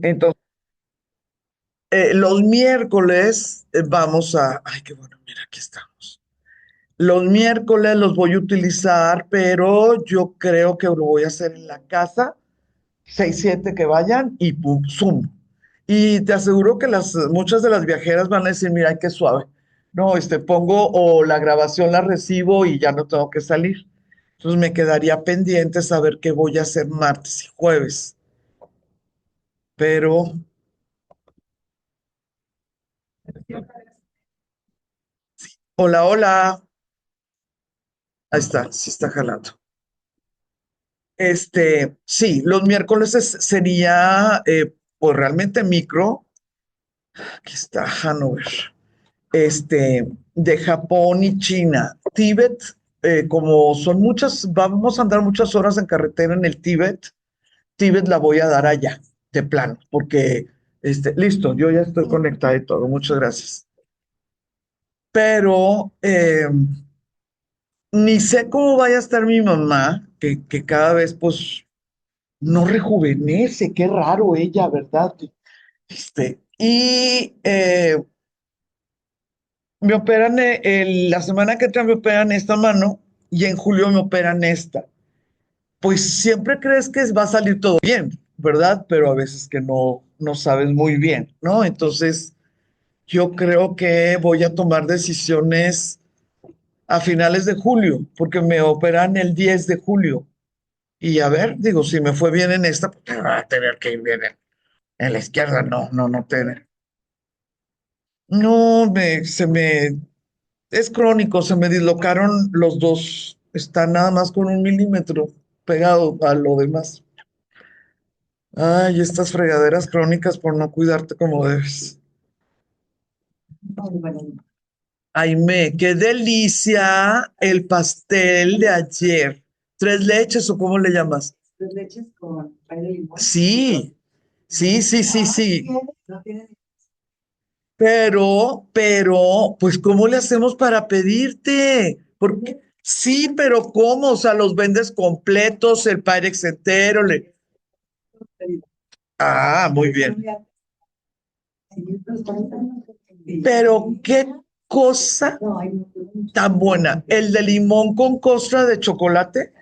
Entonces, los miércoles vamos a... Ay, qué bueno, mira, aquí estamos. Los miércoles los voy a utilizar, pero yo creo que lo voy a hacer en la casa, 6 7 que vayan y pum, Zoom. Y te aseguro que muchas de las viajeras van a decir, mira, ay, qué suave. No, pongo o la grabación la recibo y ya no tengo que salir. Entonces me quedaría pendiente saber qué voy a hacer martes y jueves. Pero, hola, hola. Ahí está, sí está jalando. Sí, los miércoles sería, pues realmente micro. Aquí está Hanover. De Japón y China. Tíbet, como son muchas, vamos a andar muchas horas en carretera en el Tíbet. Tíbet la voy a dar allá, de plano, porque, listo, yo ya estoy conectada y todo. Muchas gracias. Pero ni sé cómo vaya a estar mi mamá, que cada vez, pues, no rejuvenece. Qué raro ella, ¿verdad? Me operan la semana que entra me operan esta mano y en julio me operan esta. Pues siempre crees que va a salir todo bien, ¿verdad? Pero a veces que no sabes muy bien, ¿no? Entonces, yo creo que voy a tomar decisiones a finales de julio, porque me operan el 10 de julio. Y a ver, digo, si me fue bien en esta, pues va a tener que ir bien en la izquierda, no tener. No, es crónico, se me dislocaron los dos. Está nada más con 1 milímetro pegado a lo demás. Ay, estas fregaderas crónicas por no cuidarte como debes. Aime, qué delicia el pastel de ayer. ¿Tres leches o cómo le llamas? Sí, sí. Pues, ¿cómo le hacemos para pedirte? Porque, sí, pero ¿cómo? O sea, los vendes completos, el Pyrex entero. Ah, muy bien. Pero qué cosa tan buena. El de limón con costra de chocolate,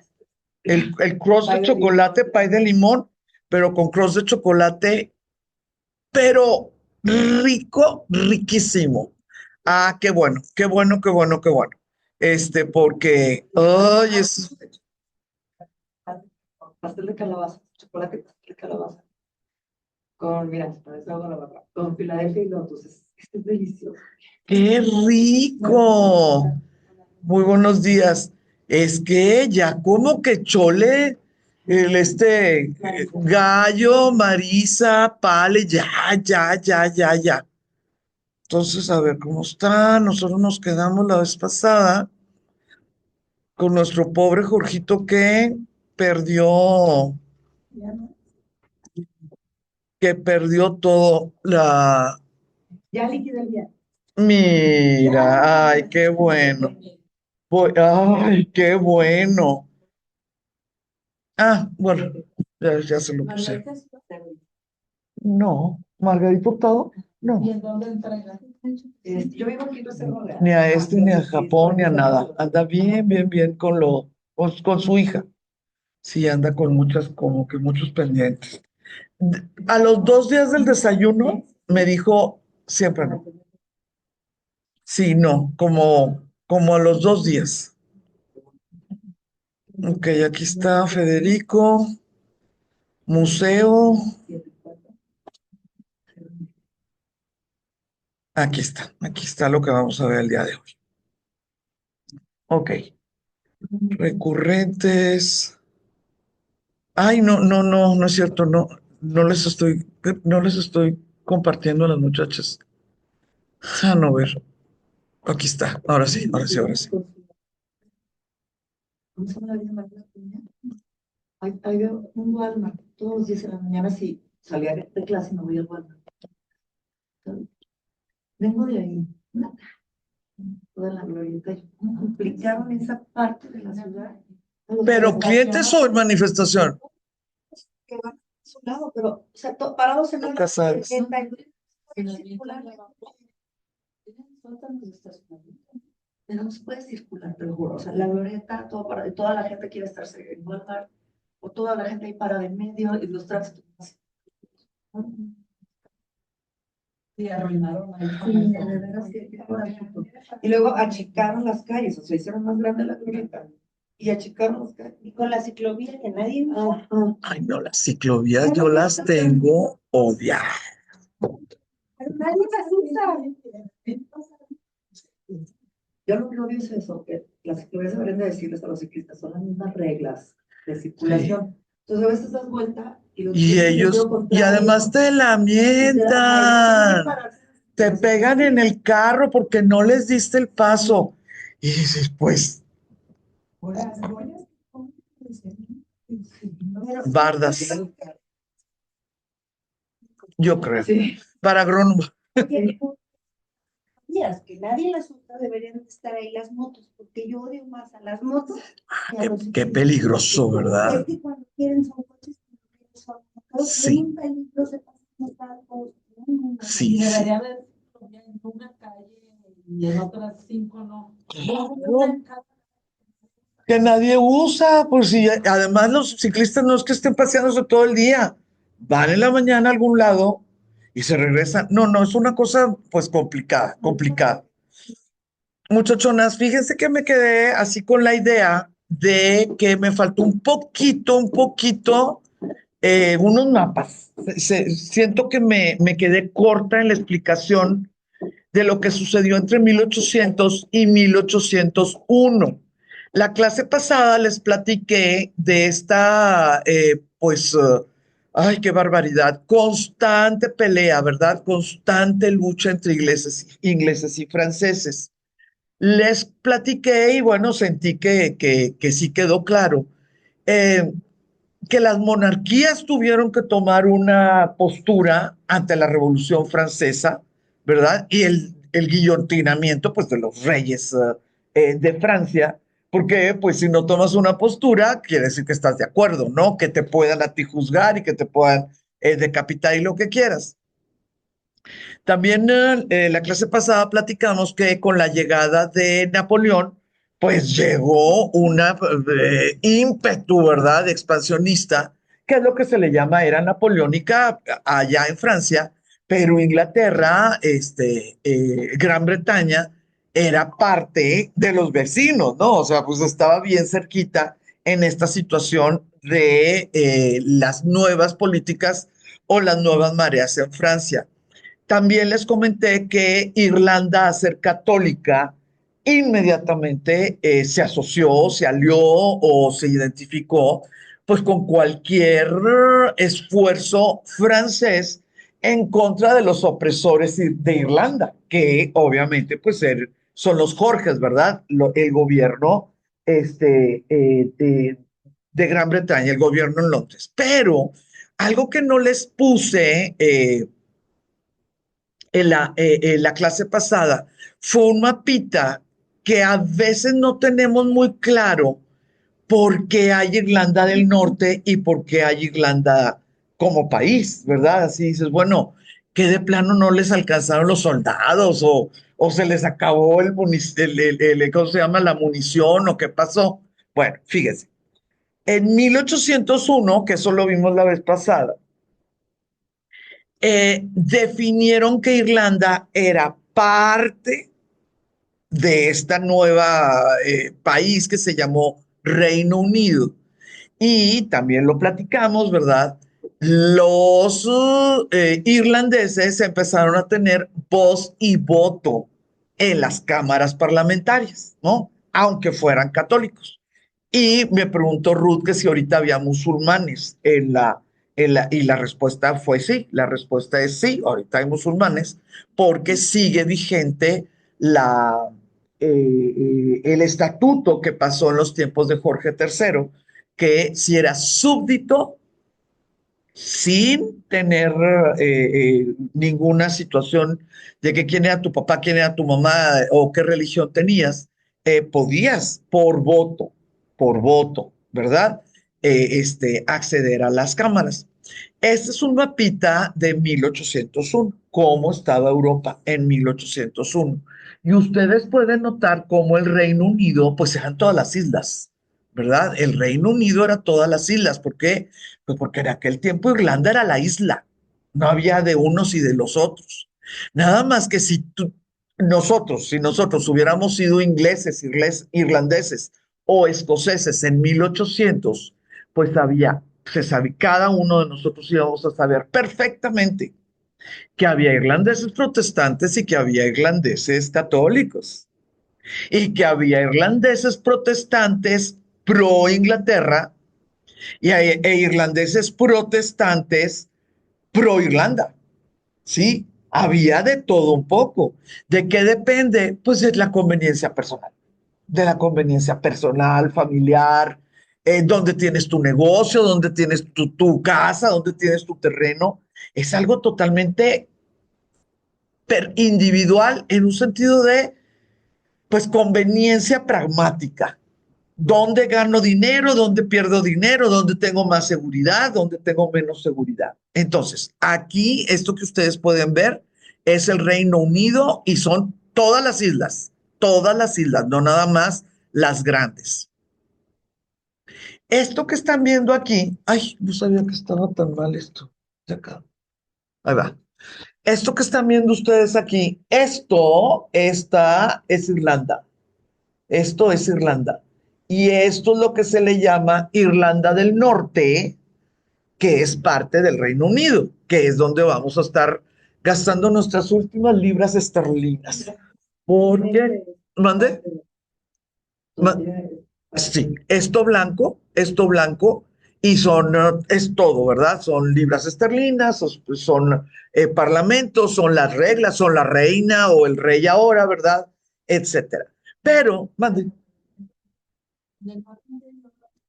el cross de chocolate, pay de limón, pero con cross de chocolate, pero rico, riquísimo. Ah, qué bueno, qué bueno, qué bueno, qué bueno. Porque, ay, Pastel de calabaza, chocolate pastel de calabaza. Con, mira, parece agua la barra. Con Filadelfia y Lotus. Es delicioso. qué rico. Muy buenos días. Es que ya como que Chole, Gallo, Marisa, Pale, ya. Entonces, a ver cómo está. Nosotros nos quedamos la vez pasada con nuestro pobre Jorgito perdió, que perdió todo Ya liquidé el viaje. Mira, ay, qué bueno. Ay, qué bueno. Ah, bueno, ya se lo puse. No, Margarita Hurtado, no. ¿Y en dónde entrega? Yo vivo aquí en Reserva. Ni a ni a Japón, ni a nada. Anda bien con su hija. Sí, anda con muchas, como que muchos pendientes. A los 2 días del desayuno me dijo, siempre no. Sí, no, como a los 2 días. Ok, aquí está Federico, museo. Aquí está lo que vamos a ver el día de hoy. Ok, recurrentes. Ay, no es cierto, no les estoy compartiendo a las muchachas. Ah, no ver. Aquí está, ahora sí. ¿Cómo se llama la vida de María? Hay un Walmart todos los días en la mañana. Si salía de clase, me voy al Walmart. Vengo de ahí, toda la glorieta. Complicaron esa parte de la ciudad. Pero clientes o en manifestación. su lado, pero, o sea, parados en una Nunca sabes. circular, pero no se puede circular, te lo juro. O sea, la glorieta, todo para, toda la gente quiere estarse en Walmart, o toda la gente ahí parada en medio, y los tránsitos así. Sí, arruinaron ahí. Sí, de veras que qué coraje. Y luego achicaron las calles, o sea, hicieron más grande la glorieta. Y achicaron las calles. Y con la ciclovía que nadie usa. Ay, no, las ciclovías yo las tengo odiadas. Pero nadie las usa. Yo lo que odio es eso, que las ciclovías deberían de decirles a los ciclistas, son las mismas reglas de Sí. circulación. Entonces a veces das vuelta y los Y ciclistas en sentido ellos, y además contrario, te y te dan, ay, no quieren lamentan, pararse en la te circulación. pegan en el carro porque no les diste el paso. Y dices, pues, Por las bolas que ponen, pero bardas, yo creo, sí. para agrónomo. Oye, días que nadie las usa, deberían de estar ahí las motos, porque yo odio más a las motos que a Qué, los qué ciclistas. peligroso, Es ¿verdad? que cuando quieren son coches, cuando quieren son motos, son Sí, un peligro, se pasan los autos. sí, Y sí. debería haber en una calle y en otras cinco no. Claro, que nadie usa, pues si además los ciclistas no es que estén paseándose todo el día, van en la mañana a algún lado y se regresan. No, no, es una cosa pues complicada, complicada. Muchachonas, fíjense que me quedé así con la idea de que me faltó un poquito, unos mapas. Siento que me quedé corta en la explicación de lo que sucedió entre 1800 y 1801. La clase pasada les platiqué de esta, ay, qué barbaridad, constante pelea, ¿verdad? Constante lucha entre ingleses y franceses. Les platiqué y bueno, sentí que sí quedó claro eh, que las monarquías tuvieron que tomar una postura ante la Revolución Francesa, ¿verdad? Y el guillotinamiento, pues, de los reyes de Francia, porque, pues, si no tomas una postura, quiere decir que estás de acuerdo, ¿no? Que te puedan a ti juzgar y que te puedan decapitar y lo que quieras. También la clase pasada platicamos que con la llegada de Napoleón, pues llegó una ímpetu, ¿verdad?, expansionista, que es lo que se le llama era napoleónica allá en Francia, pero Inglaterra, Gran Bretaña, era parte de los vecinos, ¿no? O sea, pues estaba bien cerquita en esta situación de las nuevas políticas o las nuevas mareas en Francia. También les comenté que Irlanda, a ser católica, inmediatamente se asoció, se alió o se identificó pues con cualquier esfuerzo francés en contra de los opresores de Irlanda, que obviamente pues son los Jorges, ¿verdad? El gobierno de Gran Bretaña, el gobierno en Londres. Pero algo que no les puse en la clase pasada fue un mapita que a veces no tenemos muy claro por qué hay Irlanda del Norte y por qué hay Irlanda como país, ¿verdad? Así dices, bueno, que de plano no les alcanzaron los soldados o se les acabó ¿cómo se llama? La munición o qué pasó. Bueno, fíjese, en 1801, que eso lo vimos la vez pasada, definieron que Irlanda era parte de esta nueva país que se llamó Reino Unido. Y también lo platicamos, ¿verdad? Los irlandeses empezaron a tener voz y voto en las cámaras parlamentarias, ¿no? Aunque fueran católicos. Y me preguntó Ruth que si ahorita había musulmanes y la respuesta fue sí, la respuesta es sí, ahorita hay musulmanes, porque sigue vigente el estatuto que pasó en los tiempos de Jorge III, que si eras súbdito, sin tener ninguna situación de que quién era tu papá, quién era tu mamá o qué religión tenías, podías por voto, ¿verdad? Acceder a las cámaras. Este es un mapita de 1801, cómo estaba Europa en 1801. Y ustedes pueden notar cómo el Reino Unido, pues eran todas las islas, ¿verdad? El Reino Unido era todas las islas. ¿Por qué? Pues porque en aquel tiempo Irlanda era la isla. No había de unos y de los otros. Nada más que si nosotros hubiéramos sido irlandeses o escoceses en 1800, pues se sabía, cada uno de nosotros íbamos a saber perfectamente que había irlandeses protestantes y que había irlandeses católicos y que había irlandeses protestantes pro Inglaterra e irlandeses protestantes pro Irlanda. ¿Sí? Había de todo un poco. ¿De qué depende? Pues de la conveniencia personal. De la conveniencia personal, familiar, dónde tienes tu negocio, dónde tienes tu casa, dónde tienes tu terreno. Es algo totalmente individual en un sentido de, pues, conveniencia pragmática. ¿Dónde gano dinero? ¿Dónde pierdo dinero? ¿Dónde tengo más seguridad? ¿Dónde tengo menos seguridad? Entonces, aquí esto que ustedes pueden ver es el Reino Unido y son todas las islas, no nada más las grandes. Esto que están viendo aquí, ay, no sabía que estaba tan mal esto. De acá. Ahí va. Esto que están viendo ustedes aquí, esta es Irlanda. Esto es Irlanda. Y esto es lo que se le llama Irlanda del Norte, que es parte del Reino Unido, que es donde vamos a estar gastando nuestras últimas libras esterlinas. Porque, mande, Ma- sí, esto blanco, y es todo, ¿verdad? Son libras esterlinas, son parlamentos, son las reglas, son la reina o el rey ahora, ¿verdad? Etcétera. Pero, mande. Del norte de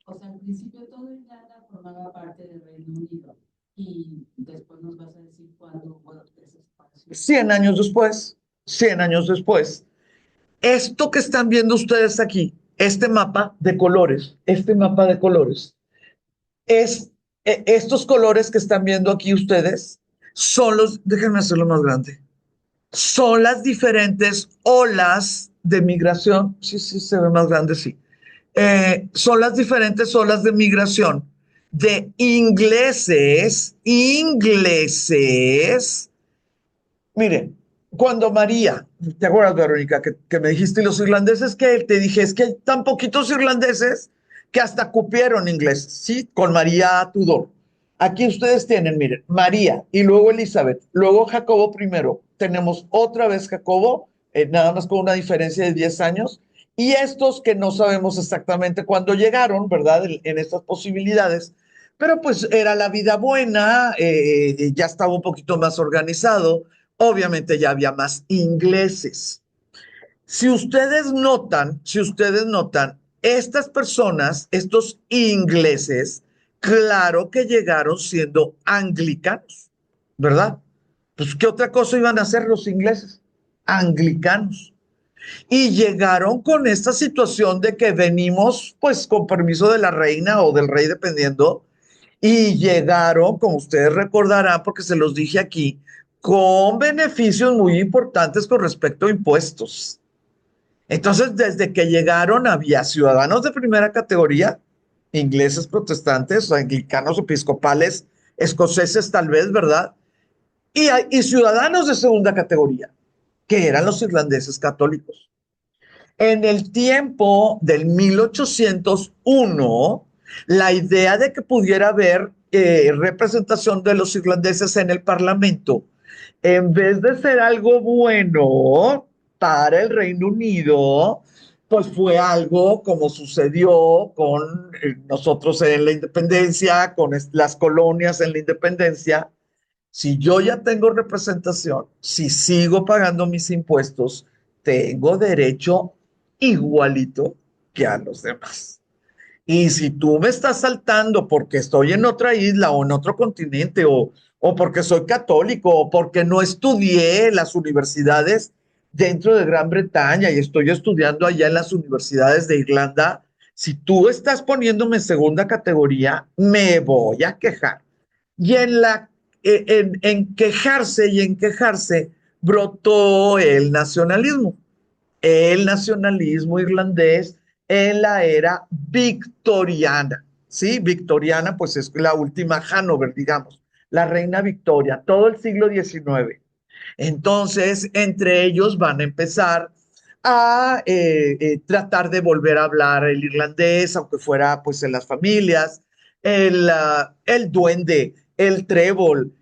o sea, al principio todo Irlanda formaba parte del Reino Unido y después nos vas a decir cuándo hubo esa separación. 100 años después, 100 años después. Esto que están viendo ustedes aquí, este mapa de colores, estos colores que están viendo aquí ustedes, déjenme hacerlo más grande, son las diferentes olas de migración. Sí, sí, se ve más grande, sí. Son las diferentes olas de migración de ingleses. Miren, cuando María, ¿te acuerdas, Verónica, que me dijiste, y los irlandeses que te dije, es que hay tan poquitos irlandeses que hasta cupieron inglés, ¿sí? Con María Tudor. Aquí ustedes tienen, miren, María y luego Elizabeth, luego Jacobo primero. Tenemos otra vez Jacobo, nada más con una diferencia de 10 años. Y estos que no sabemos exactamente cuándo llegaron, ¿verdad? En estas posibilidades. Pero pues era la vida buena, ya estaba un poquito más organizado. Obviamente ya había más ingleses. Si ustedes notan, estas personas, estos ingleses, claro que llegaron siendo anglicanos, ¿verdad? Pues, ¿qué otra cosa iban a hacer los ingleses? Anglicanos. Y llegaron con esta situación de que venimos, pues, con permiso de la reina o del rey, dependiendo, y llegaron, como ustedes recordarán, porque se los dije aquí, con beneficios muy importantes con respecto a impuestos. Entonces, desde que llegaron, había ciudadanos de primera categoría, ingleses protestantes, anglicanos, episcopales, escoceses tal vez, ¿verdad? Y ciudadanos de segunda categoría, que eran los irlandeses católicos. En el tiempo del 1801, la idea de que pudiera haber representación de los irlandeses en el Parlamento, en vez de ser algo bueno para el Reino Unido, pues fue algo como sucedió con nosotros en la independencia, con las colonias en la independencia. Si yo ya tengo representación, si sigo pagando mis impuestos, tengo derecho igualito que a los demás. Y si tú me estás saltando porque estoy en otra isla o en otro continente o porque soy católico o porque no estudié las universidades dentro de Gran Bretaña y estoy estudiando allá en las universidades de Irlanda, si tú estás poniéndome en segunda categoría, me voy a quejar. Y en quejarse y en quejarse brotó el nacionalismo irlandés en la era victoriana. ¿Sí? Victoriana, pues es la última Hanover, digamos, la reina Victoria, todo el siglo XIX. Entonces, entre ellos van a empezar a tratar de volver a hablar el irlandés, aunque fuera pues en las familias, el duende, el trébol,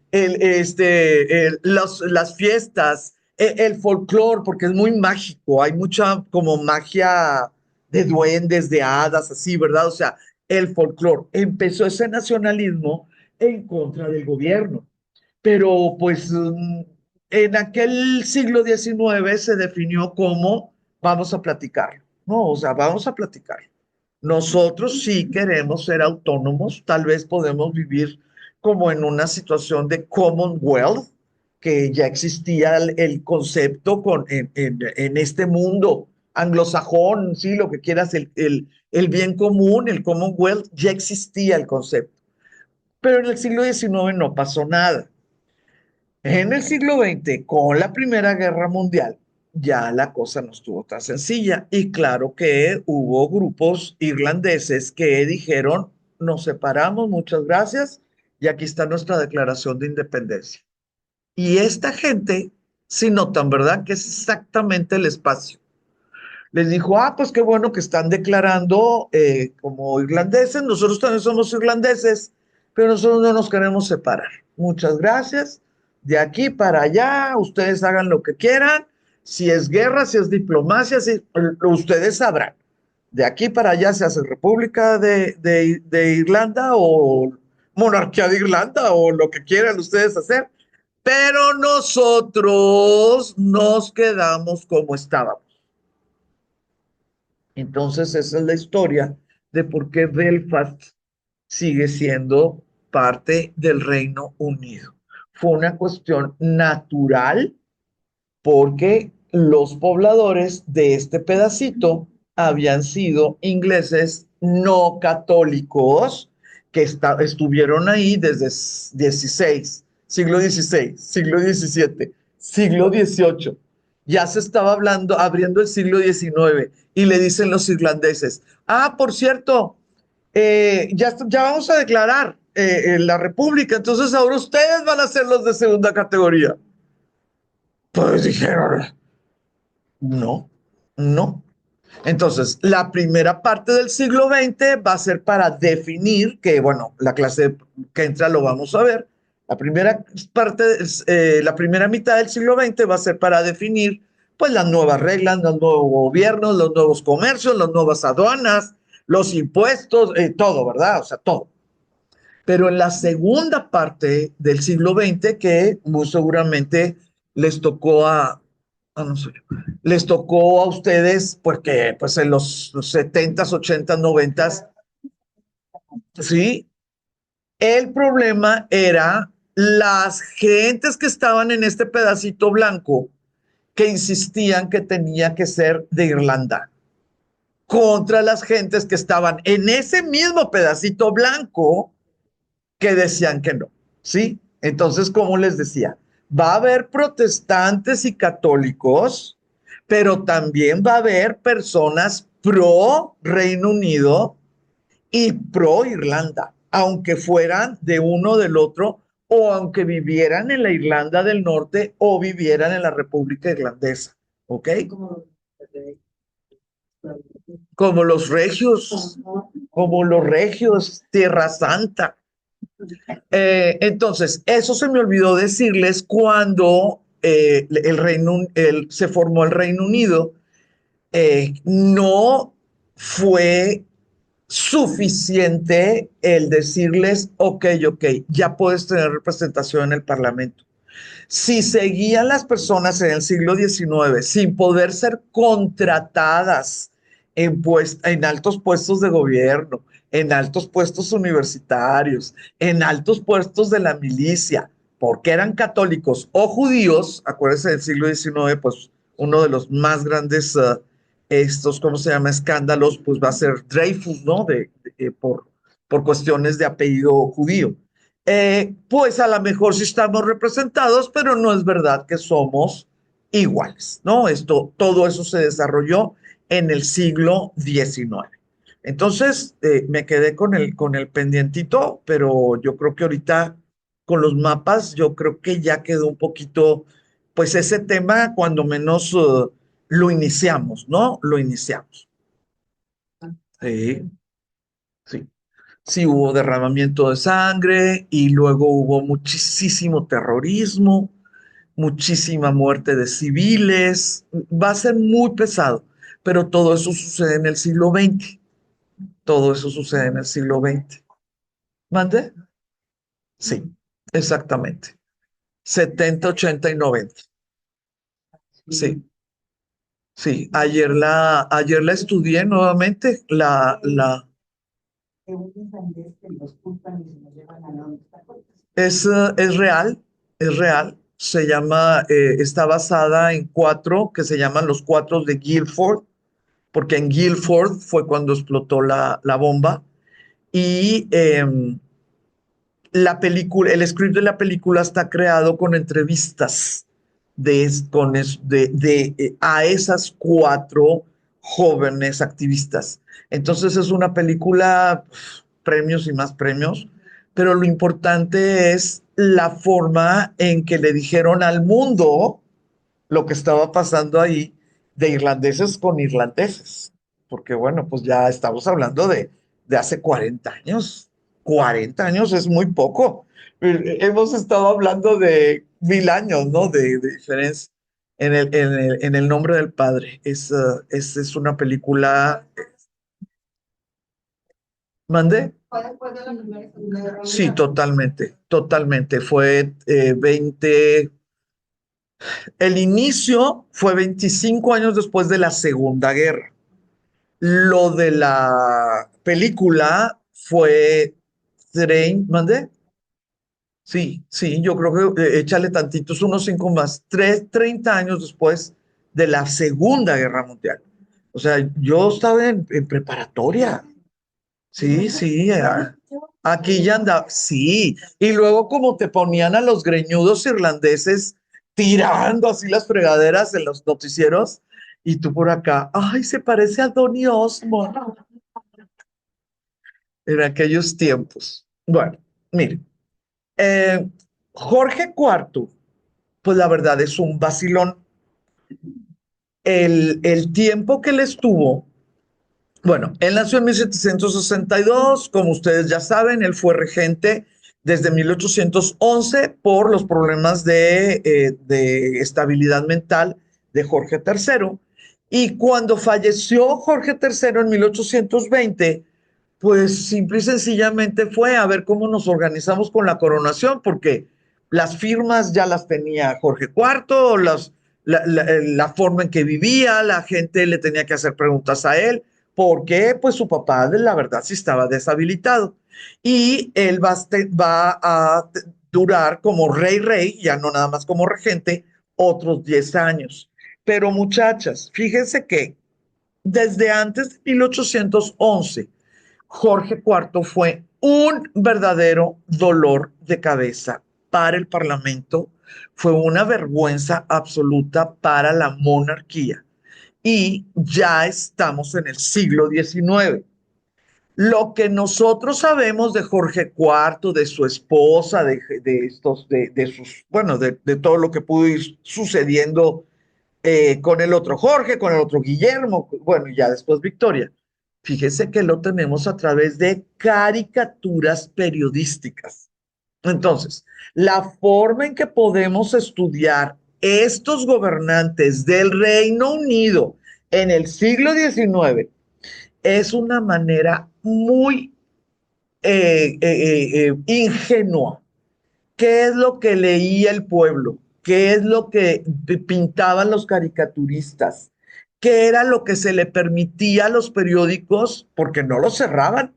las fiestas, el folclore, porque es muy mágico, hay mucha como magia de duendes, de hadas, así, ¿verdad? O sea, el folclore. Empezó ese nacionalismo en contra del gobierno. Pero pues en aquel siglo XIX se definió como vamos a platicar, ¿no? O sea, vamos a platicar. Nosotros sí queremos ser autónomos, tal vez podemos vivir como en una situación de Commonwealth, que ya existía el concepto en este mundo anglosajón, sí, lo que quieras, el bien común, el Commonwealth, ya existía el concepto. Pero en el siglo XIX no pasó nada. En el siglo XX, con la Primera Guerra Mundial, ya la cosa no estuvo tan sencilla y claro que hubo grupos irlandeses que dijeron, nos separamos, muchas gracias, y aquí está nuestra declaración de independencia. Y esta gente, si notan, ¿verdad? Que es exactamente el espacio. Les dijo, ah, pues qué bueno que están declarando como irlandeses, nosotros también somos irlandeses, pero nosotros no nos queremos separar. Muchas gracias. De aquí para allá, ustedes hagan lo que quieran. Si es guerra, si es diplomacia, si, ustedes sabrán. De aquí para allá se hace República de Irlanda o Monarquía de Irlanda o lo que quieran ustedes hacer, pero nosotros nos quedamos como estábamos. Entonces, esa es la historia de por qué Belfast sigue siendo parte del Reino Unido. Fue una cuestión natural porque los pobladores de este pedacito habían sido ingleses no católicos que estuvieron ahí desde siglo XVII, siglo XVIII. Ya se estaba hablando, abriendo el siglo XIX y le dicen los irlandeses, ah, por cierto, ya vamos a declarar la república, entonces ahora ustedes van a ser los de segunda categoría. Pues dijeron, no, no. Entonces, la primera parte del siglo XX va a ser para definir, que bueno, la clase que entra lo vamos a ver, la primera parte, la primera mitad del siglo XX va a ser para definir pues las nuevas reglas, los nuevos gobiernos, los nuevos comercios, las nuevas aduanas, los impuestos, todo, ¿verdad? O sea, todo. Pero en la segunda parte del siglo XX, que muy seguramente les tocó no sé, les tocó a ustedes, porque pues en los 70s, 80s, 90s, sí, el problema era las gentes que estaban en este pedacito blanco que insistían que tenía que ser de Irlanda contra las gentes que estaban en ese mismo pedacito blanco que decían que no, ¿sí? Entonces, como les decía, va a haber protestantes y católicos, pero también va a haber personas pro Reino Unido y pro Irlanda, aunque fueran de uno o del otro, o aunque vivieran en la Irlanda del Norte o vivieran en la República Irlandesa, ¿ok? Como los regios, Tierra Santa. Entonces, eso se me olvidó decirles cuando se formó el Reino Unido. No fue suficiente el decirles, ok, ok, ya puedes tener representación en el Parlamento. Si seguían las personas en el siglo XIX sin poder ser contratadas en altos puestos de gobierno, en altos puestos universitarios, en altos puestos de la milicia, porque eran católicos o judíos, acuérdense del siglo XIX, pues uno de los más grandes, ¿cómo se llama? Escándalos, pues va a ser Dreyfus, ¿no? Por cuestiones de apellido judío. pues a lo mejor sí estamos representados, pero no es verdad que somos iguales, ¿no? Todo eso se desarrolló en el siglo XIX. Entonces, me quedé con el pendientito, pero yo creo que ahorita con los mapas, yo creo que ya quedó un poquito, pues ese tema, cuando menos lo iniciamos, ¿no? Lo iniciamos. Sí, sí. Sí hubo derramamiento de sangre y luego hubo muchísimo terrorismo, muchísima muerte de civiles. Va a ser muy pesado, pero todo eso sucede en el siglo XX. Todo eso sucede en el siglo XX. ¿Mande? Sí, exactamente. 70, 80 y 90. Sí, sí. Ayer la estudié nuevamente, es real, es real. Se llama, está basada en cuatro que se llaman los cuatro de Guilford, porque en Guilford fue cuando explotó la bomba. Y la película, el script de la película está creado con entrevistas a esas cuatro jóvenes activistas. Entonces es una película, premios y más premios, pero lo importante es la forma en que le dijeron al mundo lo que estaba pasando ahí de irlandeses con irlandeses. Porque bueno, pues ya estamos hablando de hace 40 años. 40 años es muy poco. Hemos estado hablando de 1000 años, ¿no? De diferencia en el nombre del Padre. Es una película. ¿Mande? Sí, totalmente, totalmente. Fue 20. El inicio fue 25 años después de la Segunda Guerra. Lo de la película fue ¿mande? Sí, sí, yo creo que échale tantitos, unos 5 más, 30 años después de la Segunda Guerra Mundial. O sea, yo estaba en preparatoria. Sí, sí, aquí ya anda, sí. Y luego como te ponían a los greñudos irlandeses tirando así las fregaderas en los noticieros y tú por acá, ay, se parece a Donny Osmond en aquellos tiempos. Bueno, miren, eh, Jorge IV, pues la verdad es un vacilón. El tiempo que él estuvo. Bueno, él nació en 1762, como ustedes ya saben, él fue regente desde 1811 por los problemas de estabilidad mental de Jorge III. Y cuando falleció Jorge III en 1820, pues simple y sencillamente fue a ver cómo nos organizamos con la coronación, porque las firmas ya las tenía Jorge IV, la forma en que vivía, la gente le tenía que hacer preguntas a él, porque pues su papá, la verdad, sí estaba deshabilitado. Y él va a durar como rey, ya no nada más como regente, otros 10 años. Pero muchachas, fíjense que desde antes de 1811, Jorge IV fue un verdadero dolor de cabeza para el Parlamento, fue una vergüenza absoluta para la monarquía y ya estamos en el siglo XIX. Lo que nosotros sabemos de Jorge IV, de su esposa, de sus, bueno, de todo lo que pudo ir sucediendo con el otro Jorge, con el otro Guillermo, bueno, y ya después Victoria. Fíjese que lo tenemos a través de caricaturas periodísticas. Entonces, la forma en que podemos estudiar estos gobernantes del Reino Unido en el siglo XIX es una manera muy ingenua. ¿Qué es lo que leía el pueblo? ¿Qué es lo que pintaban los caricaturistas? ¿Qué era lo que se le permitía a los periódicos? Porque no los cerraban,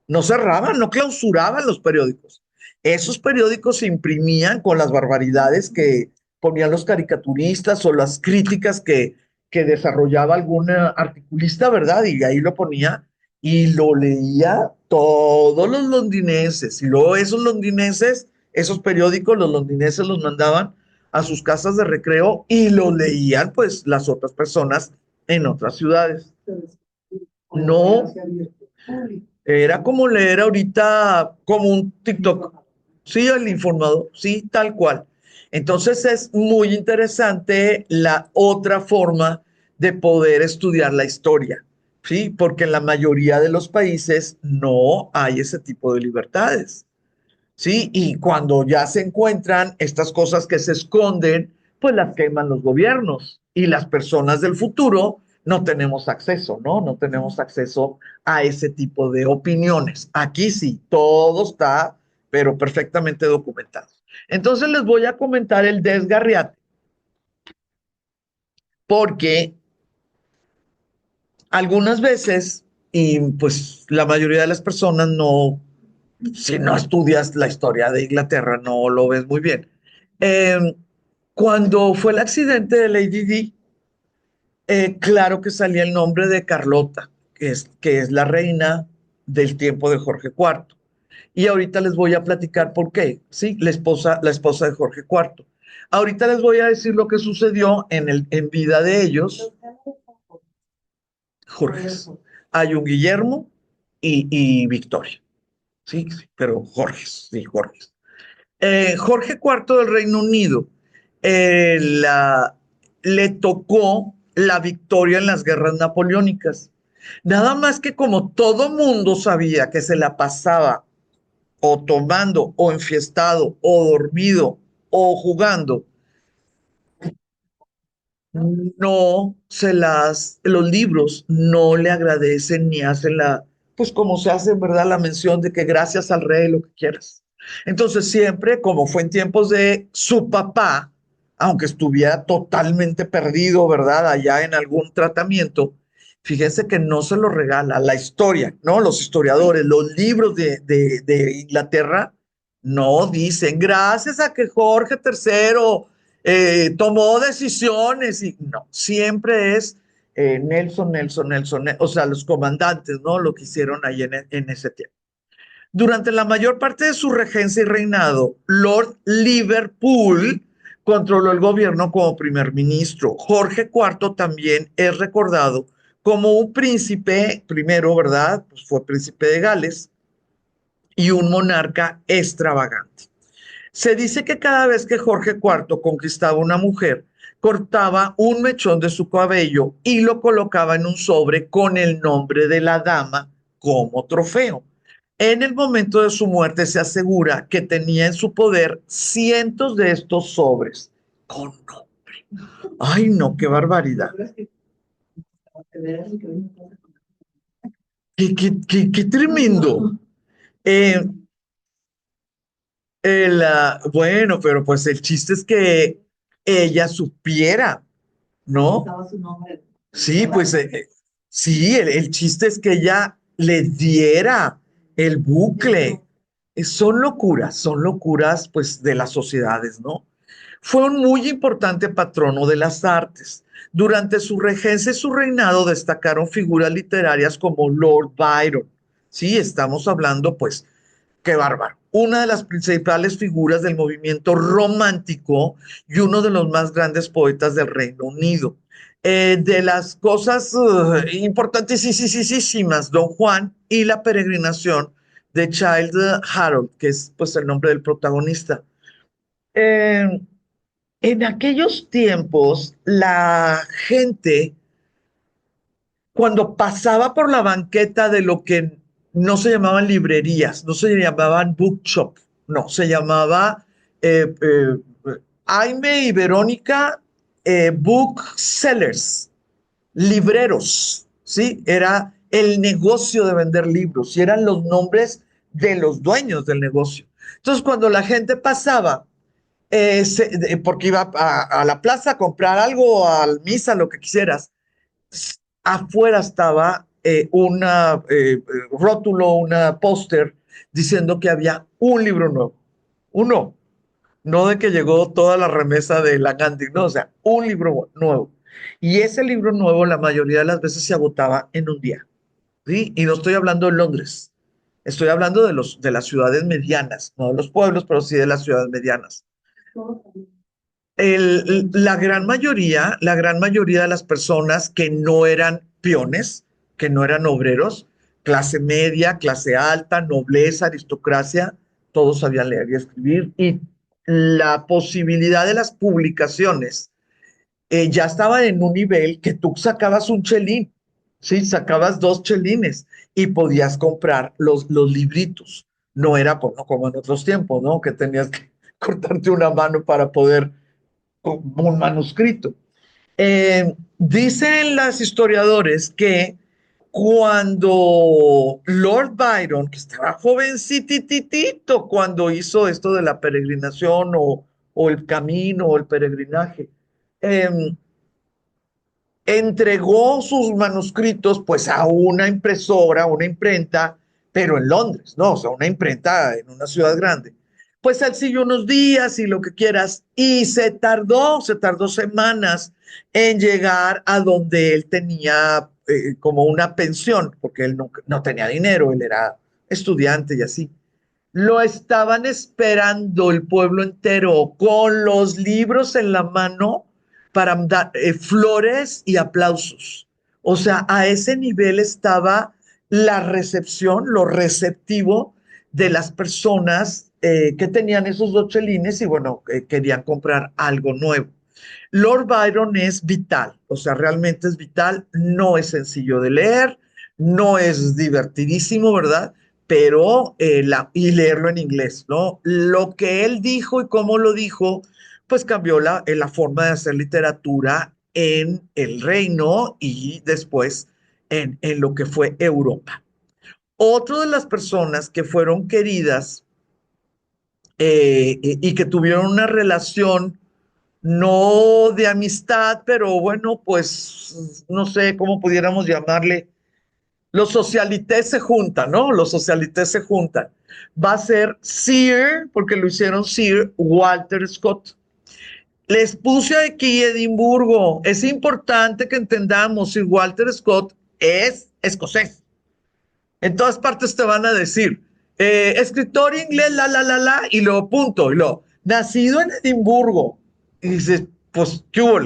no cerraban, no clausuraban los periódicos. Esos periódicos se imprimían con las barbaridades que ponían los caricaturistas o las críticas que desarrollaba algún articulista, ¿verdad? Y ahí lo ponía y lo leía todos los londinenses. Y luego esos londinenses, esos periódicos, los londinenses los mandaban a sus casas de recreo y los leían pues las otras personas en otras ciudades. No, era como leer ahorita como un TikTok. Sí, el informador, sí, tal cual. Entonces es muy interesante la otra forma de poder estudiar la historia, ¿sí? Porque en la mayoría de los países no hay ese tipo de libertades. ¿Sí? Y cuando ya se encuentran estas cosas que se esconden, pues las queman los gobiernos y las personas del futuro no tenemos acceso, ¿no? No tenemos acceso a ese tipo de opiniones. Aquí sí, todo está, pero perfectamente documentado. Entonces les voy a comentar el desgarriate, porque algunas veces, y pues la mayoría de las personas no, si no estudias la historia de Inglaterra, no lo ves muy bien. Eh, Cuando fue el accidente de Lady Di, claro que salía el nombre de Carlota, que es la reina del tiempo de Jorge IV. Y ahorita les voy a platicar por qué, ¿sí? La esposa de Jorge IV. Ahorita les voy a decir lo que sucedió en vida de ellos, Jorge. Hay un Guillermo y Victoria, ¿sí? Sí, pero Jorge, sí, Jorge. Jorge IV del Reino Unido eh, la, le tocó la victoria en las guerras napoleónicas. Nada más que como todo mundo sabía que se la pasaba o tomando o enfiestado o dormido o jugando, no se los libros no le agradecen ni hacen pues como se hace, ¿verdad? La mención de que gracias al rey, lo que quieras. Entonces siempre, como fue en tiempos de su papá, aunque estuviera totalmente perdido, ¿verdad? Allá en algún tratamiento, fíjense que no se lo regala la historia, ¿no? Los historiadores, los libros de Inglaterra, no dicen, gracias a que Jorge III tomó decisiones y no, siempre es Nelson, o sea, los comandantes, ¿no? Lo que hicieron ahí en ese tiempo. Durante la mayor parte de su regencia y reinado, Lord Liverpool controló el gobierno como primer ministro. Jorge IV también es recordado como un príncipe, primero, ¿verdad? Pues fue príncipe de Gales y un monarca extravagante. Se dice que cada vez que Jorge IV conquistaba una mujer, cortaba un mechón de su cabello y lo colocaba en un sobre con el nombre de la dama como trofeo. En el momento de su muerte se asegura que tenía en su poder cientos de estos sobres con nombre. Ay, no, qué barbaridad. Qué tremendo. Eh, bueno, pero pues el chiste es que ella supiera, ¿no? Sí, pues sí, el chiste es que ella le diera el bucle. Son locuras pues de las sociedades, ¿no? Fue un muy importante patrono de las artes. Durante su regencia y su reinado destacaron figuras literarias como Lord Byron. Sí, estamos hablando pues qué bárbaro. Una de las principales figuras del movimiento romántico y uno de los más grandes poetas del Reino Unido. De las cosas importantísimas, Don Juan y la peregrinación de Child Harold, que es pues el nombre del protagonista. Eh, en aquellos tiempos, la gente cuando pasaba por la banqueta de lo que no se llamaban librerías, no se llamaban bookshop, no, se llamaba Jaime y Verónica booksellers, libreros, ¿sí? Era el negocio de vender libros y eran los nombres de los dueños del negocio. Entonces, cuando la gente pasaba, porque iba a la plaza a comprar algo, al misa, lo que quisieras, afuera estaba una rótulo, una póster diciendo que había un libro nuevo. Uno, no de que llegó toda la remesa de la Gandhi, no, o sea, un libro nuevo. Y ese libro nuevo la mayoría de las veces se agotaba en un día, ¿sí? Y no estoy hablando de Londres, Estoy hablando de las ciudades medianas, no de los pueblos, pero sí de las ciudades medianas. La gran mayoría de las personas que no eran peones, que no eran obreros, clase media, clase alta, nobleza, aristocracia, todos sabían leer y escribir, y la posibilidad de las publicaciones ya estaba en un nivel que tú sacabas un chelín, ¿sí? Sacabas dos chelines y podías comprar los libritos. No era como en otros tiempos, ¿no? Que tenías que cortarte una mano para poder un manuscrito. Dicen las historiadores que cuando Lord Byron, que estaba jovencititito cuando hizo esto de la peregrinación o el camino o el peregrinaje, eh, entregó sus manuscritos pues a una impresora, una imprenta, pero en Londres, ¿no? O sea, una imprenta en una ciudad grande. Pues él siguió unos días y lo que quieras, y se tardó semanas en llegar a donde él tenía como una pensión, porque él no tenía dinero, él era estudiante y así. Lo estaban esperando el pueblo entero con los libros en la mano para dar flores y aplausos. O sea, a ese nivel estaba la recepción, lo receptivo de las personas que tenían esos dos chelines y bueno, querían comprar algo nuevo. Lord Byron es vital, o sea, realmente es vital, no es sencillo de leer, no es divertidísimo, ¿verdad? Pero, y leerlo en inglés, ¿no? Lo que él dijo y cómo lo dijo, pues cambió la forma de hacer literatura en el reino y después en lo que fue Europa. Otra de las personas que fueron queridas y que tuvieron una relación no de amistad, pero bueno, pues no sé cómo pudiéramos llamarle. Los socialites se juntan, ¿no? Los socialites se juntan. Va a ser Sir, porque lo hicieron Sir Walter Scott. Les puse aquí Edimburgo. Es importante que entendamos, Sir Walter Scott es escocés. En todas partes te van a decir, escritor inglés, y luego punto, y luego, nacido en Edimburgo. Y dices, pues, ¿qué hubo?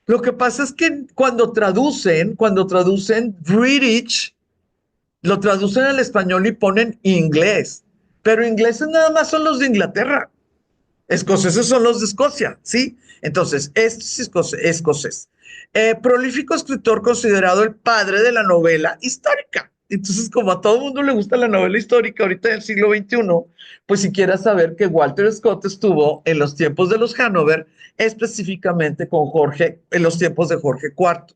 Lo que pasa es que cuando traducen British, lo traducen al español y ponen inglés. Pero ingleses nada más son los de Inglaterra. Escoceses son los de Escocia, ¿sí? Entonces, este es escocés. Prolífico escritor considerado el padre de la novela histórica. Entonces, como a todo el mundo le gusta la novela histórica ahorita del siglo XXI, pues si quieras saber que Walter Scott estuvo en los tiempos de los Hanover, específicamente con Jorge, en los tiempos de Jorge IV,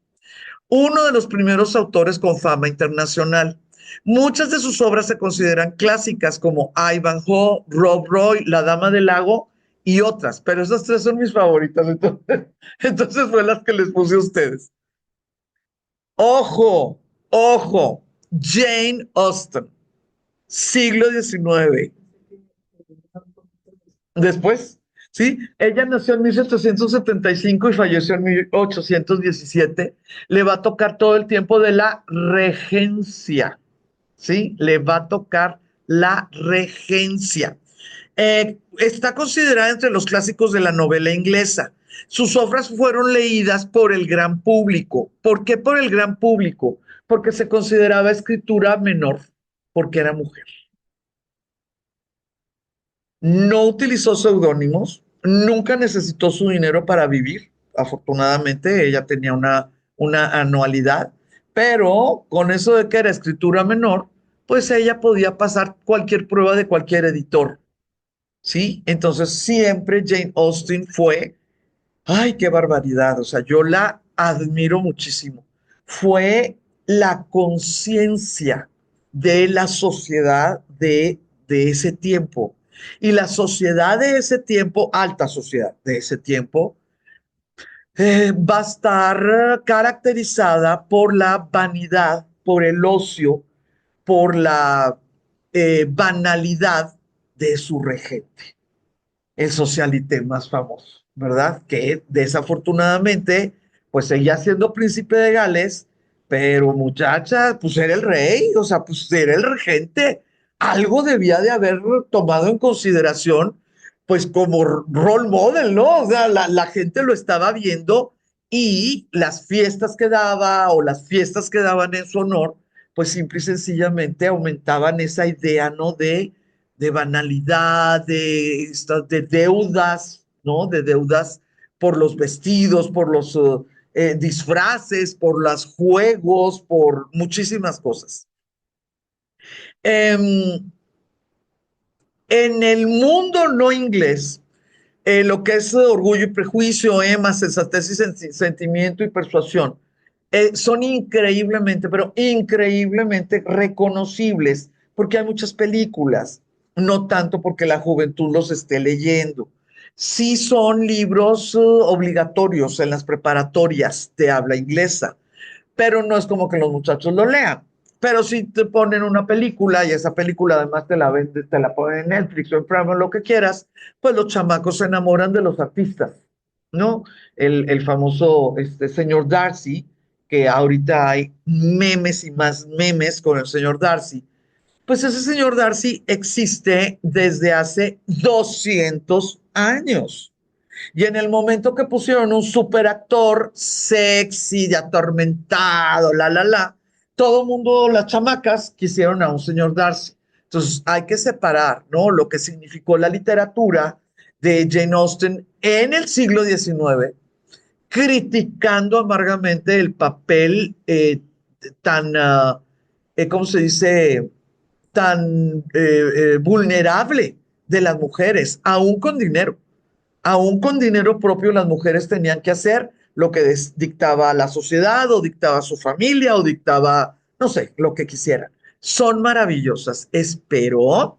uno de los primeros autores con fama internacional. Muchas de sus obras se consideran clásicas como Ivanhoe, Rob Roy, La Dama del Lago y otras, pero esas tres son mis favoritas, entonces fue las que les puse a ustedes. Ojo, ojo, Jane Austen, siglo XIX. Después, ¿sí? Ella nació en 1775 y falleció en 1817. Le va a tocar todo el tiempo de la regencia, ¿sí? Le va a tocar la regencia. Está considerada entre los clásicos de la novela inglesa. Sus obras fueron leídas por el gran público. ¿Por qué por el gran público? Porque se consideraba escritura menor, porque era mujer. No utilizó seudónimos, nunca necesitó su dinero para vivir. Afortunadamente, ella tenía una anualidad, pero con eso de que era escritura menor, pues ella podía pasar cualquier prueba de cualquier editor, ¿sí? Entonces, siempre Jane Austen fue, ay, qué barbaridad, o sea, yo la admiro muchísimo. Fue la conciencia de la sociedad de ese tiempo. Y la sociedad de ese tiempo, alta sociedad de ese tiempo, va a estar caracterizada por la vanidad, por el ocio, por la banalidad de su regente, el socialité más famoso, ¿verdad? Que desafortunadamente, pues ella siendo príncipe de Gales, pero muchacha, pues era el rey, o sea, pues era el regente. algo debía de haber tomado en consideración, pues como role model, ¿no? O sea, la gente lo estaba viendo y las fiestas que daba o las fiestas que daban en su honor, pues simple y sencillamente aumentaban esa idea, ¿no? De banalidad, de deudas, ¿no? De deudas por los vestidos, por los disfraces, por los juegos, por muchísimas cosas. Em, en el mundo no inglés, lo que es Orgullo y Prejuicio, Emma, Sensatez y Sentimiento y Persuasión, son increíblemente, pero increíblemente reconocibles, porque hay muchas películas, no tanto porque la juventud los esté leyendo. Sí son libros obligatorios en las preparatorias de habla inglesa, pero no es como que los muchachos lo lean. Pero si te ponen una película y esa película además te la vende, te la ponen en Netflix o en Prime o lo que quieras, pues los chamacos se enamoran de los artistas, ¿no? El famoso señor Darcy, que ahorita hay memes y más memes con el señor Darcy. Pues ese señor Darcy existe desde hace 200 años. Y en el momento que pusieron un superactor sexy, de atormentado, todo el mundo, las chamacas, quisieron a un señor Darcy. Entonces hay que separar, ¿no? Lo que significó la literatura de Jane Austen en el siglo XIX, criticando amargamente el papel tan, ¿cómo se dice? Tan vulnerable de las mujeres, aún con dinero. Aún con dinero propio, las mujeres tenían que hacer lo que dictaba la sociedad o dictaba su familia o dictaba, no sé, lo que quisieran. Son maravillosas. Espero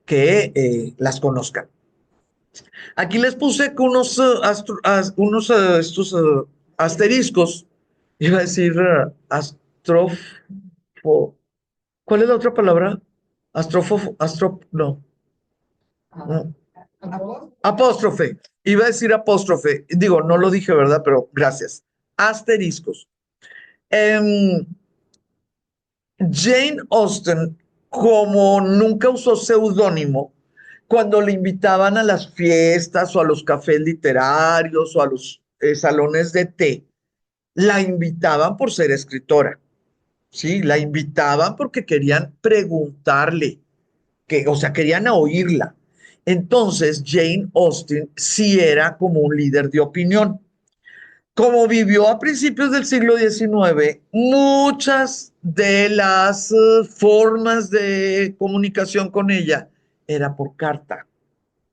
que las conozcan. Aquí les puse que estos asteriscos, iba a decir astrofo. ¿Cuál es la otra palabra? No. No. Apóstrofe. Iba a decir apóstrofe. Digo, no lo dije, ¿verdad? Pero gracias. Asteriscos. Em, Jane Austen, como nunca usó seudónimo, cuando le invitaban a las fiestas o a los cafés literarios o a los salones de té, la invitaban por ser escritora. Sí, la invitaban porque querían preguntarle, o sea, querían oírla. Entonces, Jane Austen sí era como un líder de opinión. Como vivió a principios del siglo XIX, muchas de las formas de comunicación con ella era por carta.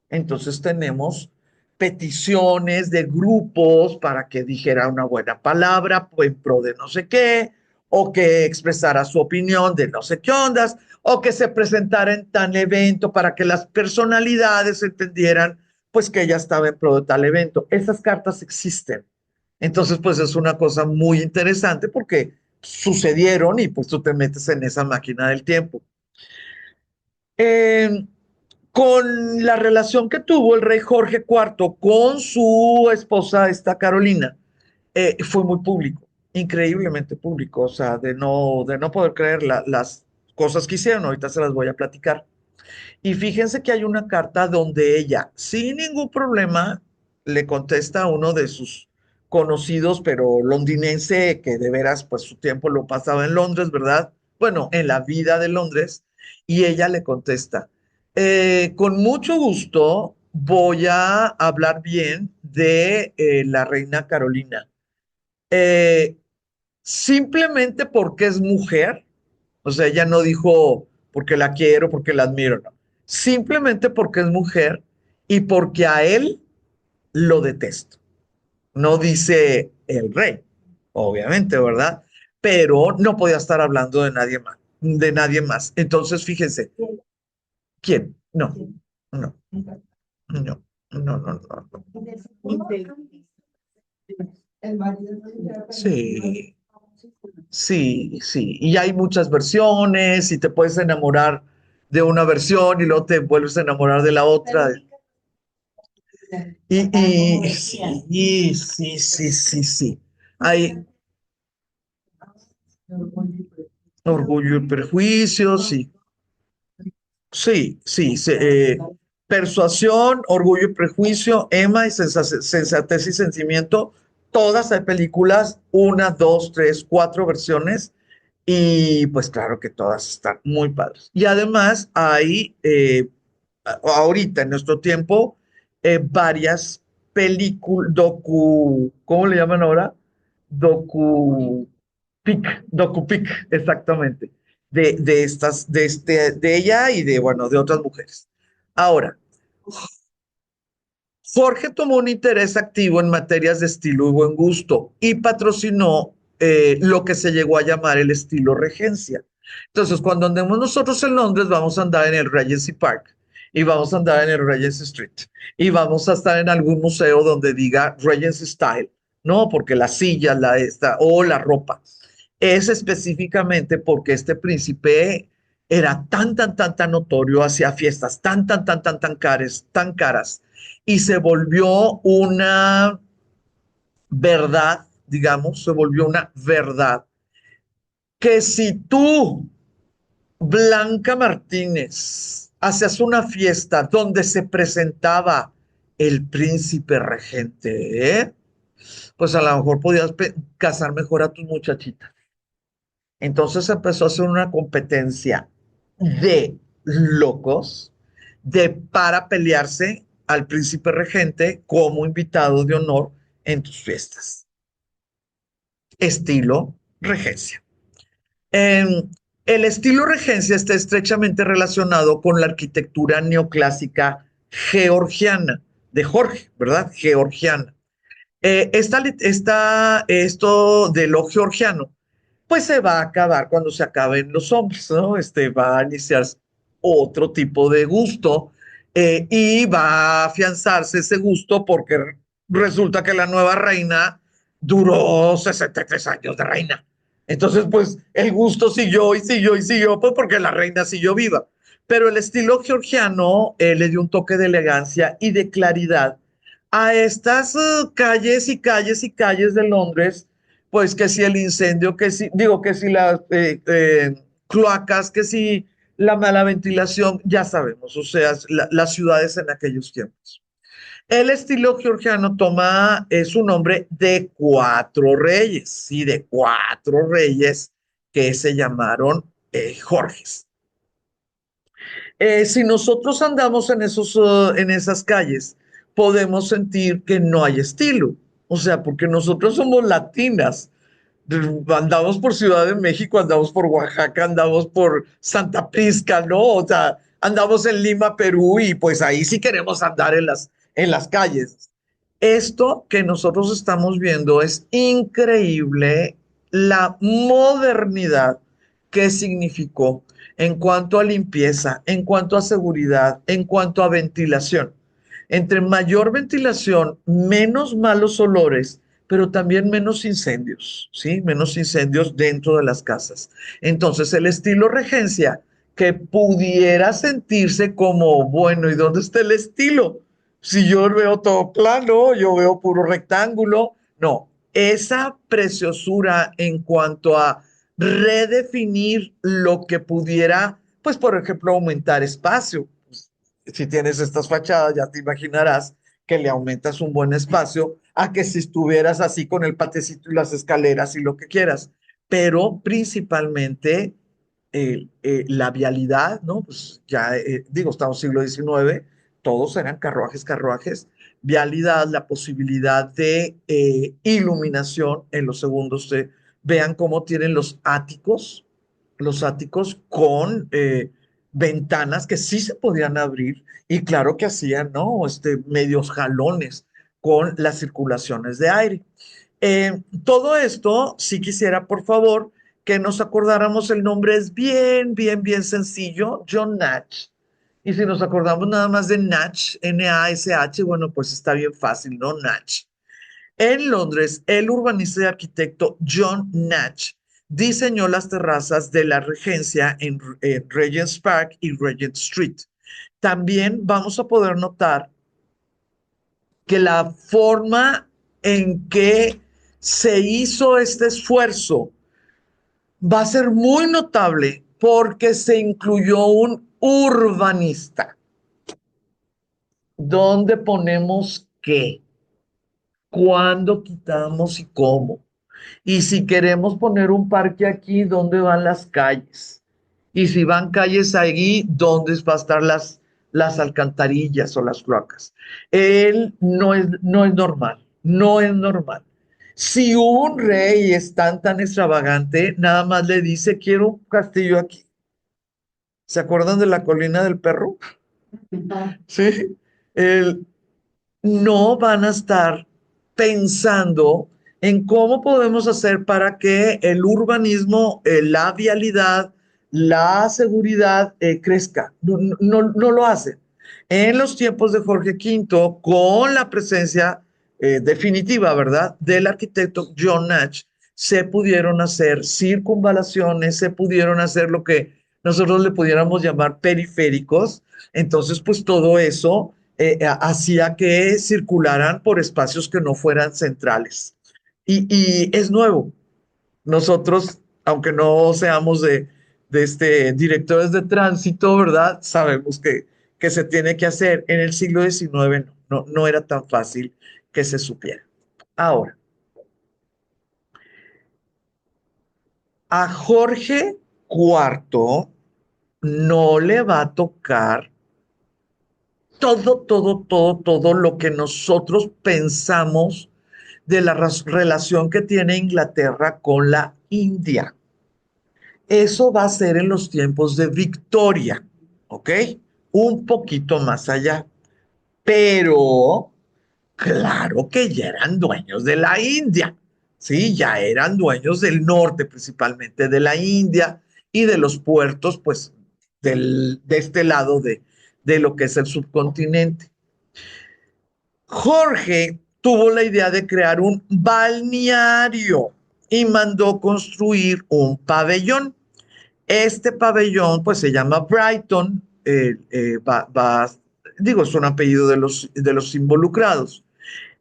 Entonces tenemos peticiones de grupos para que dijera una buena palabra en pro de no sé qué, o que expresara su opinión de no sé qué ondas, o que se presentara en tal evento para que las personalidades entendieran pues que ella estaba en pro de tal evento. Esas cartas existen. Entonces, pues es una cosa muy interesante porque sucedieron y pues tú te metes en esa máquina del tiempo. Eh, con la relación que tuvo el rey Jorge IV con su esposa, esta Carolina, fue muy público, increíblemente público, o sea, de no poder creer las cosas que hicieron, ahorita se las voy a platicar. Y fíjense que hay una carta donde ella, sin ningún problema, le contesta a uno de sus conocidos, pero londinense, que de veras, pues su tiempo lo pasaba en Londres, ¿verdad? Bueno, en la vida de Londres, y ella le contesta, con mucho gusto voy a hablar bien de la reina Carolina. Eh, Simplemente porque es mujer, o sea, ella no dijo porque la quiero, porque la admiro, no. Simplemente porque es mujer y porque a él lo detesto. No dice el rey, obviamente, ¿verdad? Pero no podía estar hablando de nadie más, de nadie más. Entonces, fíjense, ¿quién? No, no, no, no, no, no. Sí, sí, sí. Y hay muchas versiones y te puedes enamorar de una versión y luego te vuelves a enamorar de la otra. Y sí, sí, sí, sí, sí. Hay orgullo y prejuicio, sí. Sí, sí, Persuasión, Orgullo y Prejuicio, Emma y Sensatez y Sentimiento, todas hay películas, una, dos, tres, cuatro versiones, y pues claro que todas están muy padres. Y además hay, ahorita en nuestro tiempo, varias películas, ¿cómo le llaman ahora? Docu, Docupic, exactamente de estas, de ella y de, bueno, de otras mujeres. Ahora, Jorge tomó un interés activo en materias de estilo y buen gusto y patrocinó lo que se llegó a llamar el estilo regencia. Entonces, cuando andemos nosotros en Londres, vamos a andar en el Regency Park y vamos a andar en el Regency Street y vamos a estar en algún museo donde diga Regency Style, ¿no? Porque la silla, la esta, o la ropa es específicamente porque este príncipe era tan notorio, hacia fiestas tan caras, y se volvió una verdad, digamos, se volvió una verdad, que si tú, Blanca Martínez, hacías una fiesta donde se presentaba el príncipe regente, pues a lo mejor podías casar mejor a tus muchachitas. Entonces empezó a hacer una competencia de locos de para pelearse al príncipe regente como invitado de honor en tus fiestas. Estilo regencia. En el estilo regencia está estrechamente relacionado con la arquitectura neoclásica georgiana, de Jorge, ¿verdad? Georgiana. Esto de lo georgiano pues se va a acabar cuando se acaben los hombres, ¿no? Va a iniciar otro tipo de gusto y va a afianzarse ese gusto porque resulta que la nueva reina duró 63 años de reina. Entonces, pues el gusto siguió y siguió y siguió, pues porque la reina siguió viva. Pero el estilo georgiano le dio un toque de elegancia y de claridad a estas calles y calles y calles de Londres pues que si el incendio, que si, digo, que si las cloacas, que si la mala ventilación, ya sabemos, o sea, las ciudades en aquellos tiempos. El estilo georgiano toma su nombre de cuatro reyes, sí, de cuatro reyes que se llamaron Jorges. Si nosotros andamos en esas calles, podemos sentir que no hay estilo, o sea, porque nosotros somos latinas, andamos por Ciudad de México, andamos por Oaxaca, andamos por Santa Prisca, ¿no? O sea, andamos en Lima, Perú, y pues ahí sí queremos andar en las calles. Esto que nosotros estamos viendo es increíble la modernidad que significó en cuanto a limpieza, en cuanto a seguridad, en cuanto a ventilación. Entre mayor ventilación, menos malos olores, pero también menos incendios, ¿sí? Menos incendios dentro de las casas. Entonces, el estilo regencia que pudiera sentirse como, bueno, ¿y dónde está el estilo? Si yo veo todo plano, yo veo puro rectángulo. No, esa preciosura en cuanto a redefinir lo que pudiera, pues, por ejemplo, aumentar espacio. Si tienes estas fachadas, ya te imaginarás que le aumentas un buen espacio a que si estuvieras así con el patecito y las escaleras y lo que quieras. Pero principalmente la vialidad, ¿no? Pues ya, digo, estamos en el siglo XIX, todos eran carruajes, vialidad, la posibilidad de iluminación en los segundos. Vean cómo tienen los áticos con ventanas que sí se podían abrir y claro que hacían, ¿no? Medios jalones con las circulaciones de aire. Todo esto, si quisiera, por favor, que nos acordáramos, el nombre es bien sencillo, John Natch. Y si nos acordamos nada más de Natch, Nash, bueno, pues está bien fácil, ¿no? Natch. En Londres, el urbanista y arquitecto John Natch diseñó las terrazas de la Regencia en Regent's Park y Regent Street. También vamos a poder notar que la forma en que se hizo este esfuerzo va a ser muy notable porque se incluyó un urbanista. ¿Dónde ponemos qué? ¿Cuándo quitamos y cómo? Y si queremos poner un parque aquí, ¿dónde van las calles? Y si van calles ahí, ¿dónde va a estar las alcantarillas o las cloacas? Él no es normal, no es normal. Si un rey es tan extravagante, nada más le dice, quiero un castillo aquí. ¿Se acuerdan de la colina del perro? Sí. Él, no van a estar pensando en cómo podemos hacer para que el urbanismo, la vialidad, la seguridad crezca. No, no lo hacen. En los tiempos de Jorge Quinto, con la presencia definitiva, ¿verdad?, del arquitecto John Nash, se pudieron hacer circunvalaciones, se pudieron hacer lo que nosotros le pudiéramos llamar periféricos. Entonces, pues todo eso hacía que circularan por espacios que no fueran centrales. Y es nuevo. Nosotros, aunque no seamos directores de tránsito, ¿verdad? Sabemos que se tiene que hacer. En el siglo XIX no era tan fácil que se supiera. Ahora, a Jorge IV no le va a tocar todo lo que nosotros pensamos de la relación que tiene Inglaterra con la India. Eso va a ser en los tiempos de Victoria, ¿ok? Un poquito más allá. Pero, claro que ya eran dueños de la India, ¿sí? Ya eran dueños del norte, principalmente de la India y de los puertos, pues, de este lado de lo que es el subcontinente. Jorge tuvo la idea de crear un balneario y mandó construir un pabellón. Este pabellón, pues se llama Brighton, digo, es un apellido de los involucrados,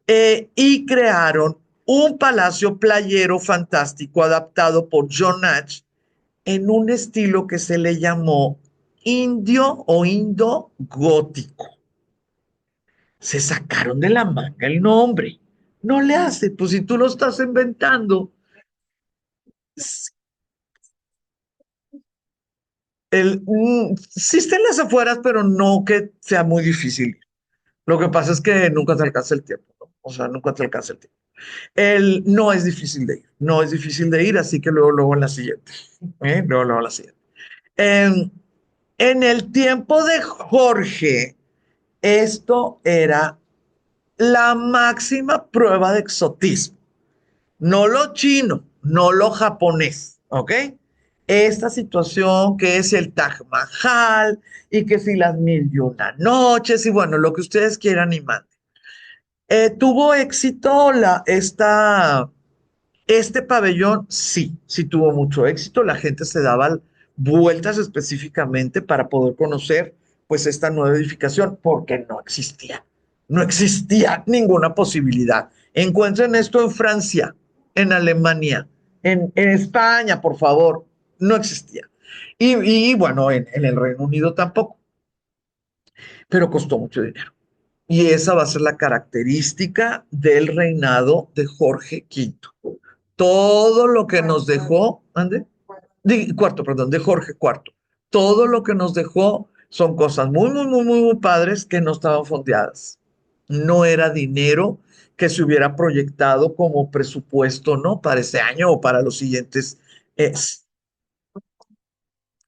y crearon un palacio playero fantástico adaptado por John Natch en un estilo que se le llamó indio o indo gótico. Se sacaron de la manga el nombre. No le hace, pues si tú lo estás inventando. Sí está en las afueras, pero no que sea muy difícil. Lo que pasa es que nunca te alcanza el tiempo, ¿no? O sea, nunca te alcanza el tiempo. No es difícil de ir, no es difícil de ir, así que luego en la siguiente. Luego en la siguiente. En, en el tiempo de Jorge, esto era la máxima prueba de exotismo. No lo chino, no lo japonés, ¿ok? Esta situación que es el Taj Mahal y que si las mil y una noches y bueno, lo que ustedes quieran y manden. ¿Tuvo éxito este pabellón? Sí, sí tuvo mucho éxito. La gente se daba vueltas específicamente para poder conocer pues esta nueva edificación porque no existía ninguna posibilidad. Encuentren esto en Francia, en Alemania, en España, por favor, no existía. Y bueno, en el Reino Unido tampoco, pero costó mucho dinero. Y esa va a ser la característica del reinado de Jorge V. Todo lo que nos dejó, ¿ande? Cuarto, perdón, de Jorge IV. Todo lo que nos dejó son cosas muy padres que no estaban fondeadas. No era dinero que se hubiera proyectado como presupuesto, ¿no? Para ese año o para los siguientes.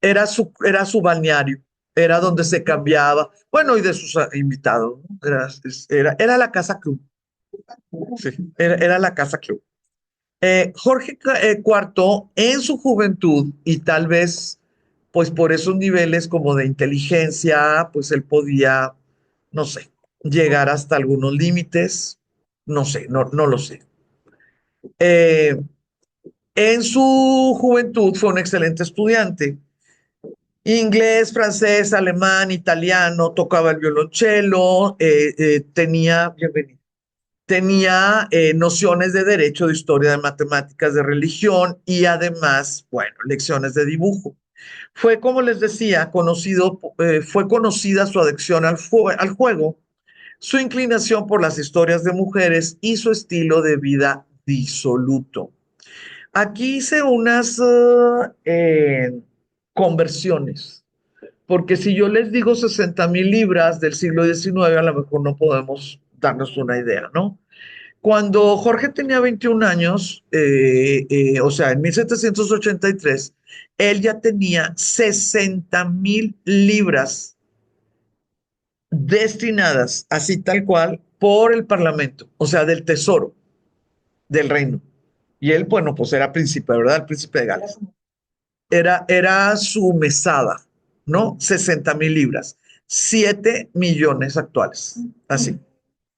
Era su balneario, era donde se cambiaba, bueno, y de sus invitados, ¿no? Era la casa club, sí, era la casa club. Jorge IV en su juventud y tal vez pues por esos niveles como de inteligencia, pues él podía, no sé, llegar hasta algunos límites, no sé, no lo sé. Eh, en su juventud fue un excelente estudiante. Inglés, francés, alemán, italiano, tocaba el violonchelo, tenía nociones de derecho, de historia, de matemáticas, de religión y además, bueno, lecciones de dibujo. Fue, como les decía, fue conocida su adicción al juego, su inclinación por las historias de mujeres y su estilo de vida disoluto. Aquí hice unas conversiones, porque si yo les digo 60,000 libras del siglo XIX, a lo mejor no podemos darnos una idea, ¿no? Cuando Jorge tenía 21 años, o sea, en 1783, él ya tenía 60,000 libras destinadas, así tal cual, por el Parlamento, o sea, del Tesoro del reino. Y él, bueno, pues era príncipe, ¿verdad? El príncipe de Gales. Era su mesada, ¿no? 60,000 libras. 7 millones actuales. Así.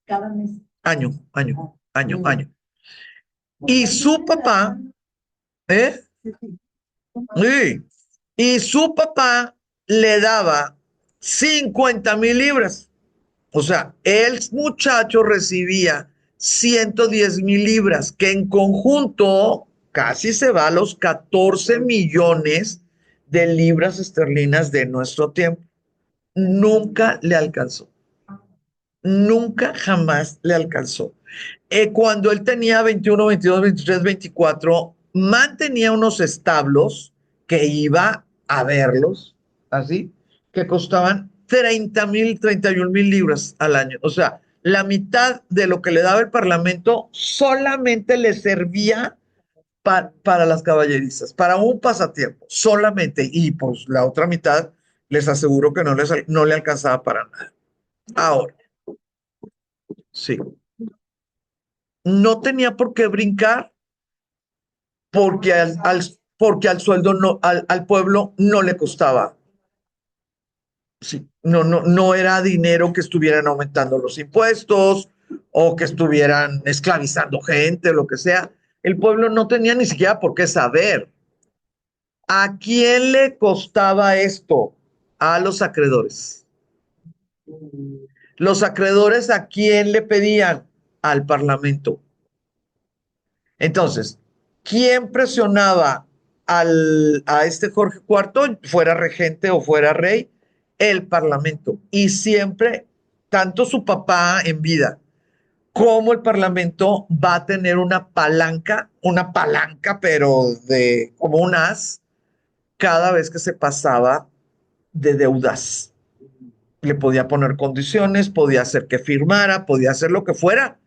Cada mes. Año, año, año, año. Y su papá, ¿eh? Sí. Y su papá le daba 50,000 libras. O sea, el muchacho recibía 110,000 libras, que en conjunto casi se va a los 14 millones de libras esterlinas de nuestro tiempo. Nunca le alcanzó. Nunca jamás le alcanzó. Cuando él tenía 21, 22, 23, 24, mantenía unos establos que iba a verlos, así, que costaban 30,000, 31,000 libras al año. O sea, la mitad de lo que le daba el Parlamento solamente le servía para las caballerizas, para un pasatiempo, solamente. Y pues la otra mitad, les aseguro que no le alcanzaba para nada. Ahora, sí, no tenía por qué brincar porque al sueldo no, al pueblo no le costaba. Sí, no era dinero que estuvieran aumentando los impuestos o que estuvieran esclavizando gente, lo que sea. El pueblo no tenía ni siquiera por qué saber. ¿A quién le costaba esto? A los acreedores. Los acreedores, ¿a quién le pedían? Al Parlamento. Entonces, ¿quién presionaba a este Jorge IV, fuera regente o fuera rey? El Parlamento. Y siempre, tanto su papá en vida como el Parlamento va a tener una palanca, pero de como un as, cada vez que se pasaba de deudas. Le podía poner condiciones, podía hacer que firmara, podía hacer lo que fuera,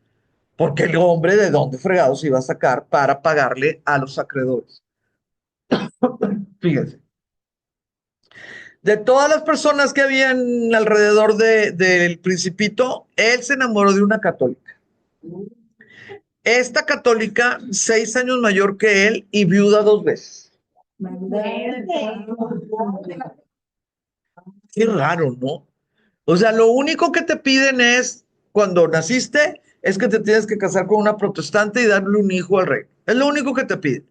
porque el hombre de dónde fregados iba a sacar para pagarle a los acreedores. Fíjense, de todas las personas que habían alrededor del Principito, él se enamoró de una católica. Esta católica, 6 años mayor que él y viuda 2 veces. Qué raro, ¿no? O sea, lo único que te piden es, cuando naciste, es que te tienes que casar con una protestante y darle un hijo al rey. Es lo único que te piden.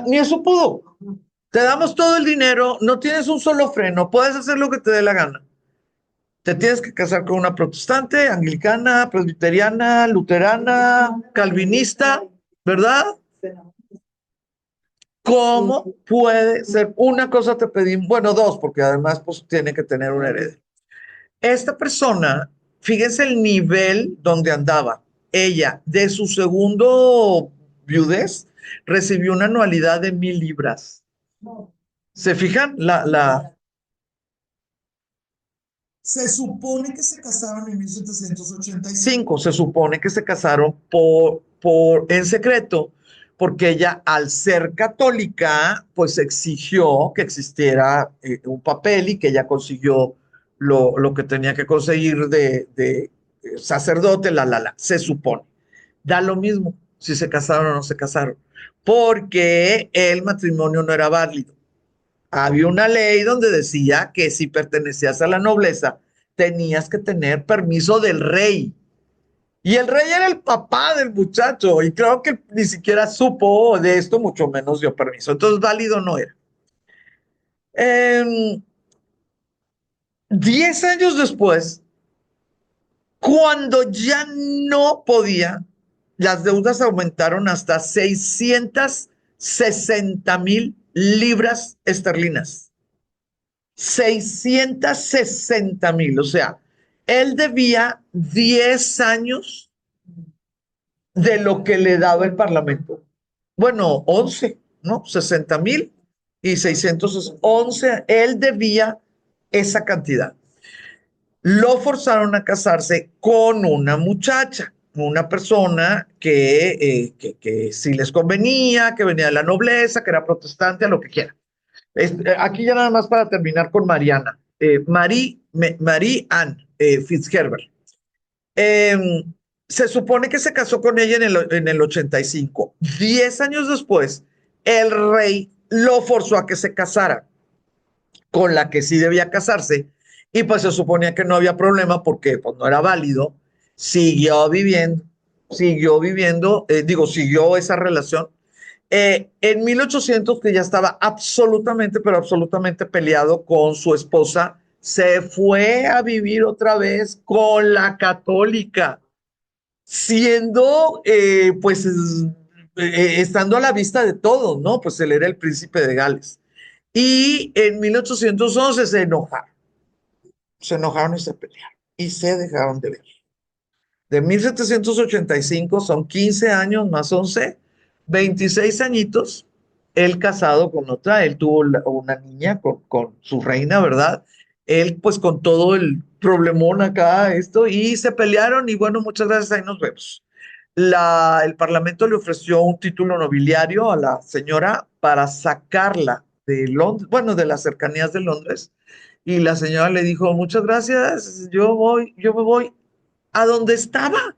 Ni eso pudo. Te damos todo el dinero, no tienes un solo freno, puedes hacer lo que te dé la gana. Te tienes que casar con una protestante, anglicana, presbiteriana, luterana, calvinista, ¿verdad? ¿Cómo puede ser? Una cosa te pedí, bueno, dos, porque además pues tiene que tener un heredero. Esta persona, fíjense el nivel donde andaba. Ella, de su segundo viudez, recibió una anualidad de 1,000 libras. ¿Se fijan? Se supone que se casaron en 1785. Se supone que se casaron en secreto, porque ella, al ser católica, pues exigió que existiera un papel y que ella consiguió lo que tenía que conseguir de sacerdote, se supone. Da lo mismo si se casaron o no se casaron, porque el matrimonio no era válido. Había una ley donde decía que si pertenecías a la nobleza, tenías que tener permiso del rey. Y el rey era el papá del muchacho, y creo que ni siquiera supo de esto, mucho menos dio permiso. Entonces, válido no era. 10 años después, cuando ya no podía, las deudas aumentaron hasta 660,000 libras esterlinas. 660,000. O sea, él debía 10 años de lo que le daba el Parlamento. Bueno, 11, ¿no? 60,000 y 611. Él debía esa cantidad. Lo forzaron a casarse con una muchacha, una persona que sí les convenía, que venía de la nobleza, que era protestante, a lo que quiera. Aquí ya nada más para terminar con Mariana. Marie Anne Fitzherbert. Eh, Se supone que se casó con ella en el 85. 10 años después, el rey lo forzó a que se casara con la que sí debía casarse y pues se suponía que no había problema porque pues no era válido. Siguió esa relación. En 1800, que ya estaba absolutamente, pero absolutamente peleado con su esposa, se fue a vivir otra vez con la católica, siendo, estando a la vista de todos, ¿no? Pues él era el príncipe de Gales. Y en 1811 se enojaron y se pelearon y se dejaron de ver. De 1785 son 15 años más 11, 26 añitos, él casado con otra, él tuvo una niña con su reina, ¿verdad? Él pues con todo el problemón acá, y se pelearon y bueno, muchas gracias, ahí nos vemos. El Parlamento le ofreció un título nobiliario a la señora para sacarla de Londres, bueno, de las cercanías de Londres, y la señora le dijo, muchas gracias, yo me voy a donde estaba.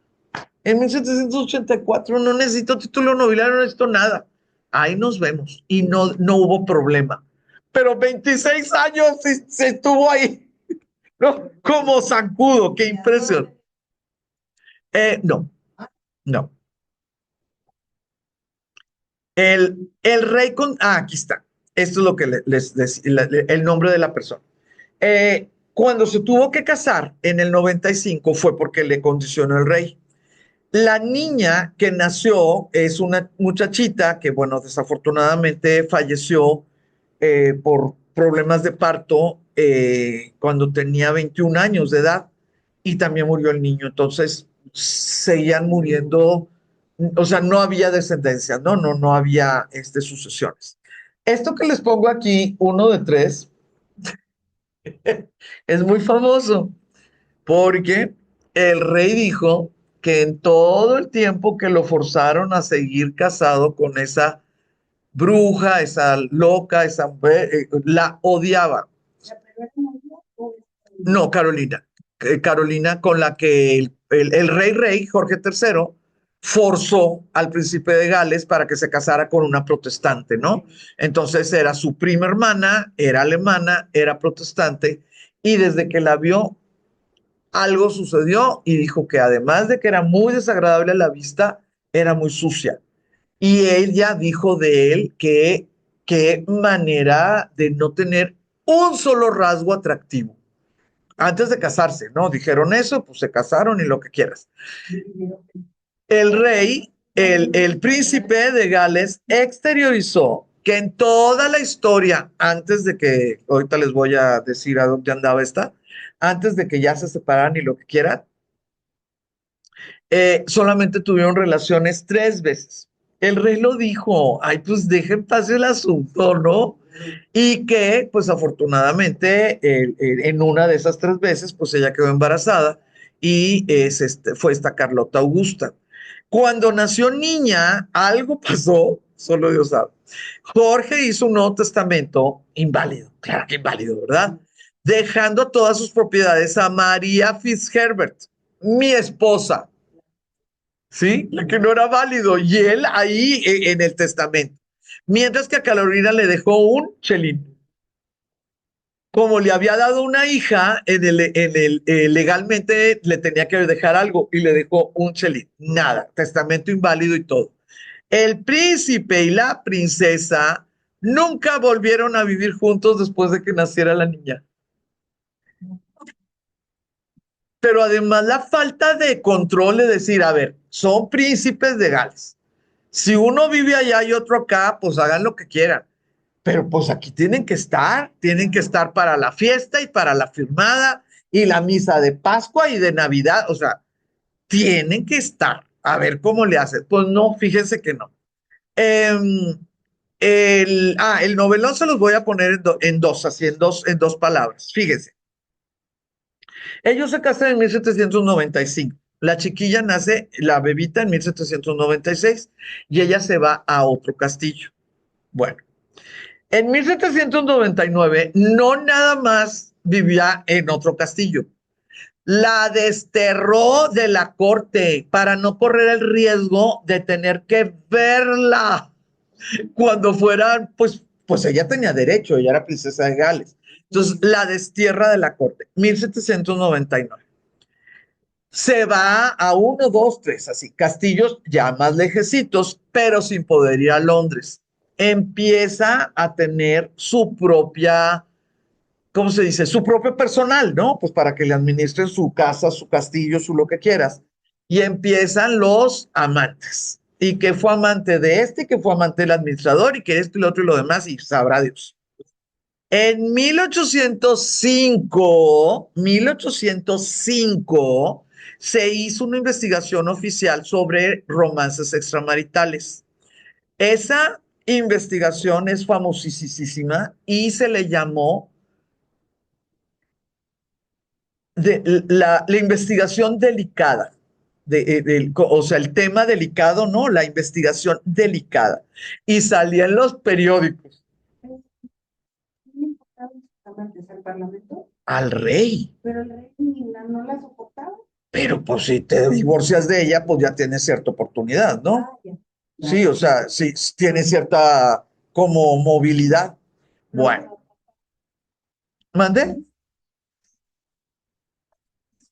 En 1784 no necesito título nobiliario, no necesito nada. Ahí nos vemos. Y no hubo problema. Pero 26 años se estuvo ahí, ¿no? Como zancudo, qué impresión. No, no. El rey aquí está. Esto es lo que el nombre de la persona. Cuando se tuvo que casar en el 95 fue porque le condicionó el rey. La niña que nació es una muchachita que, bueno, desafortunadamente falleció por problemas de parto cuando tenía 21 años de edad y también murió el niño. Entonces, seguían muriendo, o sea, no había descendencia, no había sucesiones. Esto que les pongo aquí, uno de tres, es muy famoso porque el rey dijo que en todo el tiempo que lo forzaron a seguir casado con esa bruja, esa loca, esa mujer, la odiaba. No, Carolina. Carolina, con la que el rey Jorge III forzó al príncipe de Gales para que se casara con una protestante, ¿no? Entonces era su prima hermana, era alemana, era protestante, y desde que la vio algo sucedió y dijo que además de que era muy desagradable a la vista, era muy sucia. Y ella dijo de él que qué manera de no tener un solo rasgo atractivo. Antes de casarse, ¿no? Dijeron eso, pues se casaron y lo que quieras. El príncipe de Gales exteriorizó que en toda la historia, antes de que, ahorita les voy a decir a dónde andaba antes de que ya se separaran y lo que quieran, solamente tuvieron relaciones 3 veces. El rey lo dijo, ay, pues dejen pasar el asunto, ¿no? Y que, pues afortunadamente, en una de esas 3 veces, pues ella quedó embarazada y fue esta Carlota Augusta. Cuando nació niña, algo pasó, solo Dios sabe. Jorge hizo un Nuevo Testamento inválido, claro que inválido, ¿verdad? Dejando todas sus propiedades a María Fitzherbert, mi esposa. ¿Sí? La que no era válido. Y él ahí en el testamento. Mientras que a Carolina le dejó un chelín. Como le había dado una hija, legalmente le tenía que dejar algo y le dejó un chelín. Nada, testamento inválido y todo. El príncipe y la princesa nunca volvieron a vivir juntos después de que naciera la niña. Pero además la falta de control de decir, a ver, son príncipes de Gales. Si uno vive allá y otro acá, pues hagan lo que quieran. pero pues aquí tienen que estar para la fiesta y para la firmada y la misa de Pascua y de Navidad, o sea, tienen que estar. A ver cómo le hacen. Pues no, fíjense que no. Em, el novelón se los voy a poner en dos, así en dos palabras. Fíjense. Ellos se casan en 1795. La chiquilla nace, la bebita, en 1796 y ella se va a otro castillo. Bueno, en 1799 no nada más vivía en otro castillo, la desterró de la corte para no correr el riesgo de tener que verla cuando fueran, pues ella tenía derecho, ella era princesa de Gales. Entonces la destierra de la corte, 1799. Se va a uno, dos, tres, así, castillos ya más lejecitos, pero sin poder ir a Londres. Empieza a tener su propia, ¿cómo se dice? Su propio personal, ¿no? Pues para que le administren su casa, su castillo, su lo que quieras. Y empiezan los amantes. Y que fue amante de este, que fue amante del administrador, y que esto y lo otro y lo demás, y sabrá Dios. En 1805 se hizo una investigación oficial sobre romances extramaritales. Esa investigación es famosísima y se le llamó la investigación delicada. O sea, el tema delicado, ¿no? La investigación delicada. Y salía en los periódicos. Amantes al Parlamento, Al rey. pero el rey no la soportaba. Pero pues si te divorcias de ella, pues ya tienes cierta oportunidad, ¿no? Ya, Sí, ya. o sea, sí, tiene cierta como movilidad. Bueno, ¿mande?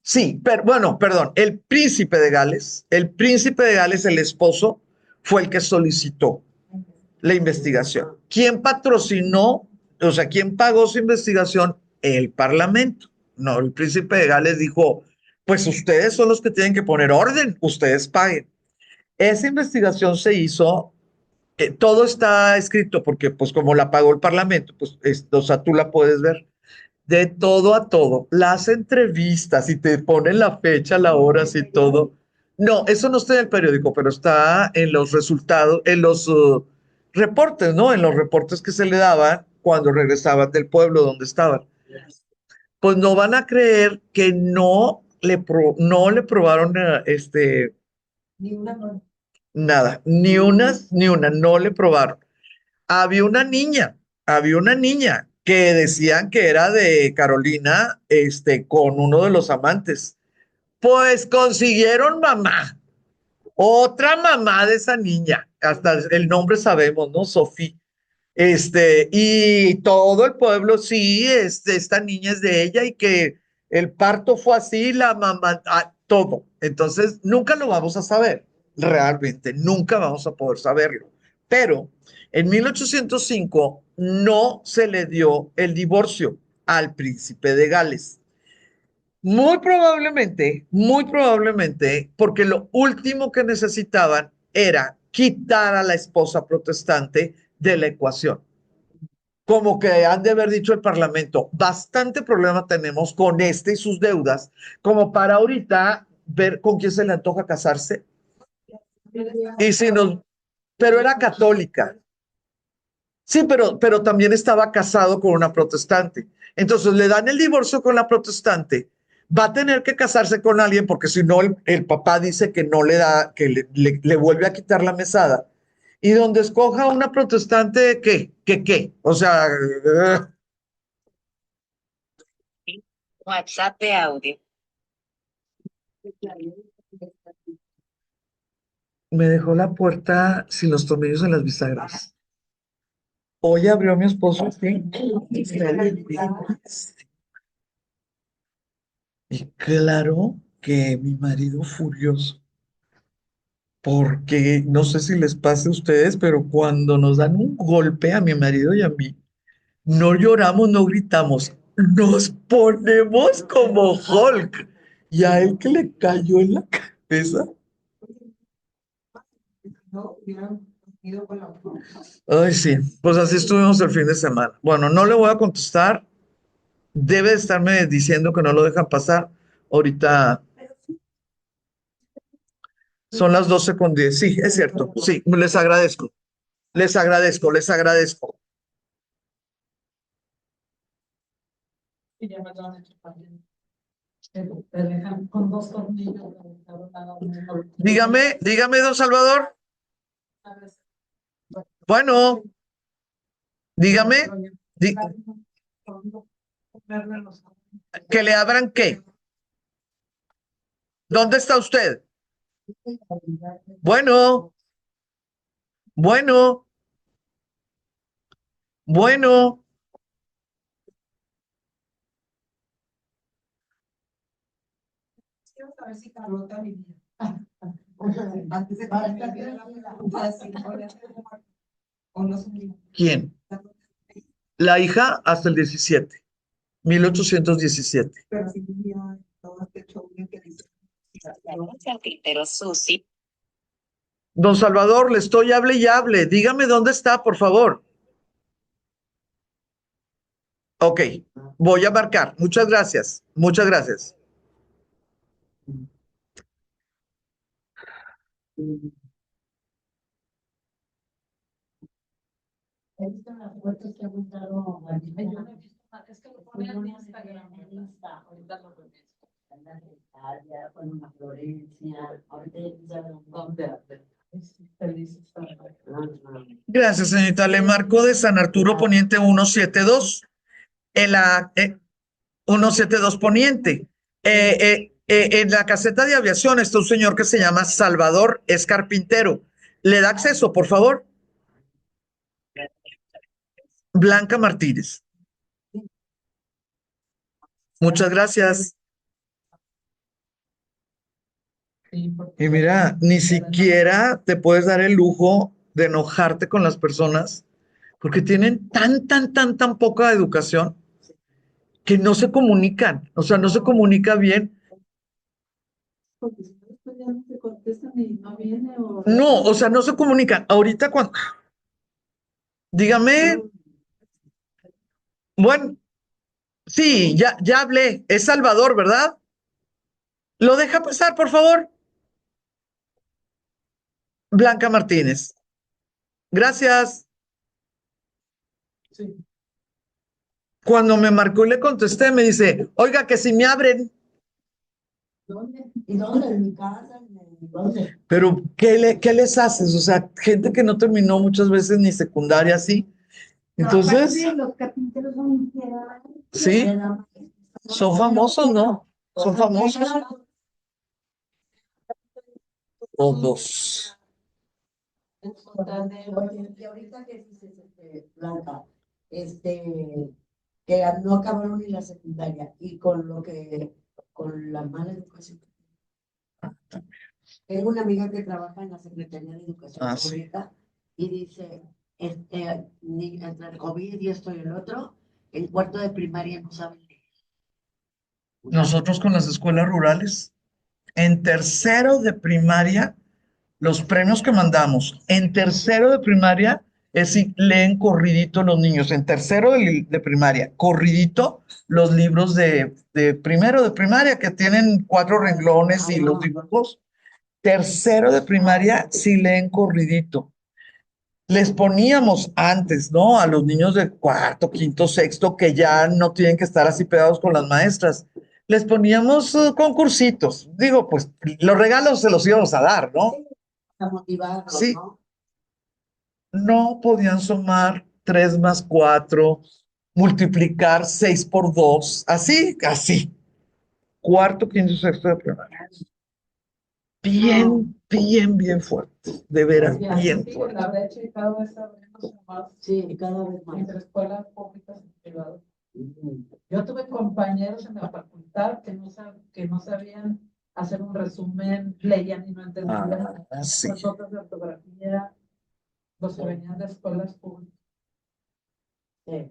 Sí, pero bueno, perdón, el príncipe de Gales, el esposo, fue el que solicitó la investigación. ¿Quién patrocinó, o sea, quién pagó su investigación? El Parlamento. No, el príncipe de Gales dijo, pues ustedes son los que tienen que poner orden, ustedes paguen. Esa investigación se hizo, todo está escrito porque pues como la pagó el Parlamento, pues o sea, tú la puedes ver de todo a todo. Las entrevistas y te ponen la fecha, la hora, así todo. No, eso no está en el periódico, pero está en los resultados, en los reportes, ¿no? En los reportes que se le daban cuando regresaban del pueblo donde estaban. Pues no van a creer que no le probaron Ni una no. nada, ni una, no le probaron. Había una niña, había una niña que decían que era de Carolina, con uno de los amantes. Pues consiguieron mamá, otra mamá de esa niña, hasta el nombre sabemos, ¿no? Sofía. Y todo el pueblo, sí, esta niña es de ella y que el parto fue así, la mamá, todo. Entonces, nunca lo vamos a saber, realmente, nunca vamos a poder saberlo. Pero en 1805 no se le dio el divorcio al príncipe de Gales. Muy probablemente, porque lo último que necesitaban era quitar a la esposa protestante de la ecuación, como que han de haber dicho el Parlamento, bastante problema tenemos con este y sus deudas, como para ahorita ver con quién se le antoja casarse. Y si nos, pero era católica. Sí, pero también estaba casado con una protestante. Entonces le dan el divorcio con la protestante. Va a tener que casarse con alguien porque si no el papá dice que no le da, que le vuelve a quitar la mesada. Y donde escoja una protestante, ¿qué? ¿Qué? O sea, WhatsApp de audio. me dejó la puerta sin los tornillos en las bisagras. Hoy abrió mi esposo así. Y claro que mi marido furioso, porque no sé si les pase a ustedes, pero cuando nos dan un golpe a mi marido y a mí, no lloramos, no gritamos, nos ponemos como Hulk. Y a él que le cayó en la cabeza. No, ya. Ay, sí, pues así estuvimos el fin de semana. Bueno, no le voy a contestar. Debe de estarme diciendo que no lo dejan pasar. Ahorita son las 12:10. Sí, es cierto. Sí, les agradezco. Les agradezco, les agradezco. Y ya me lo han hecho también. Te dejan con dos tornillos. Dígame, dígame, don Salvador. ¿Sabes? Bueno, dígame. Di- ¿Que le abran qué? ¿Dónde está usted? Bueno, bueno, bueno. Quiero saber si Carlota vivía. Antes de que me olvidara la pregunta, si o no se me. ¿Quién? La hija hasta el 17, 1817. Pero sí vivía todo este show que dice. Don Salvador, le estoy hable y hable. Dígame dónde está, por favor. Ok, voy a marcar. Muchas gracias. Muchas gracias. He visto las fotos que ha montado Marina. Yo no he visto nada. Es que lo ponen en Instagram. En Insta. Ahorita lo reviso. En la Italia, con una Florencia. Ahorita ya ¿dónde? Feliz estar. Gracias, señorita. Le marco de San Arturo Poniente 172. En la 172 Poniente. En la caseta de aviación está un señor que se llama Salvador, es carpintero. ¿Le da acceso, por favor? Blanca Martínez. Muchas gracias. Y mira, ni siquiera te puedes dar el lujo de enojarte con las personas porque tienen tan poca educación que no se comunican, o sea, no se comunica bien. Porque si no, después ya no se contestan y no viene o. No, o sea, no se comunican. Ahorita cuando, dígame, bueno, sí, ya hablé, es Salvador, ¿verdad? ¿Lo deja pasar, por favor? Blanca Martínez. Gracias. Sí. Cuando me marcó y le contesté, me dice, oiga, que si me abren. ¿Dónde? ¿Y dónde? ¿En mi casa? ¿En dónde? Pero, qué les haces? O sea, gente que no terminó muchas veces ni secundaria, así. Entonces, Sí, los carpinteros son sí, son famosos, ¿no? Son famosos. Todos. Y ahorita que dices, Blanca, que no acabaron ni la secundaria y con la mala educación. Tengo una amiga que trabaja en la Secretaría de Educación Ah, sí. Pública y dice, entre el COVID y esto y el otro, en cuarto de primaria no saben leer. Nosotros con las escuelas rurales, en tercero de primaria, los premios que mandamos, en tercero de primaria, es si leen corridito los niños, en tercero de primaria, corridito los libros de primero de primaria que tienen 4 renglones y los dibujos. Tercero de primaria, sí leen corridito. Les poníamos antes, ¿no? A los niños de cuarto, quinto, sexto, que ya no tienen que estar así pegados con las maestras. Les poníamos concursitos. Digo, pues los regalos se los íbamos a dar, ¿no? Está motivado, Sí, ¿no? no podían sumar 3 más 4, multiplicar 6 por 2, así, así. Cuarto, quinto, sexto de primaria. Bien fuerte, de veras, Y así bien sigue fuerte. la brecha y cada vez abriéndose más. Sí, cada vez más. Entre escuelas públicas y privadas. Yo tuve compañeros en la facultad que no sabían hacer un resumen, leían y no entendían. Sí. Las notas de ortografía, los que venían de escuelas públicas. Sí.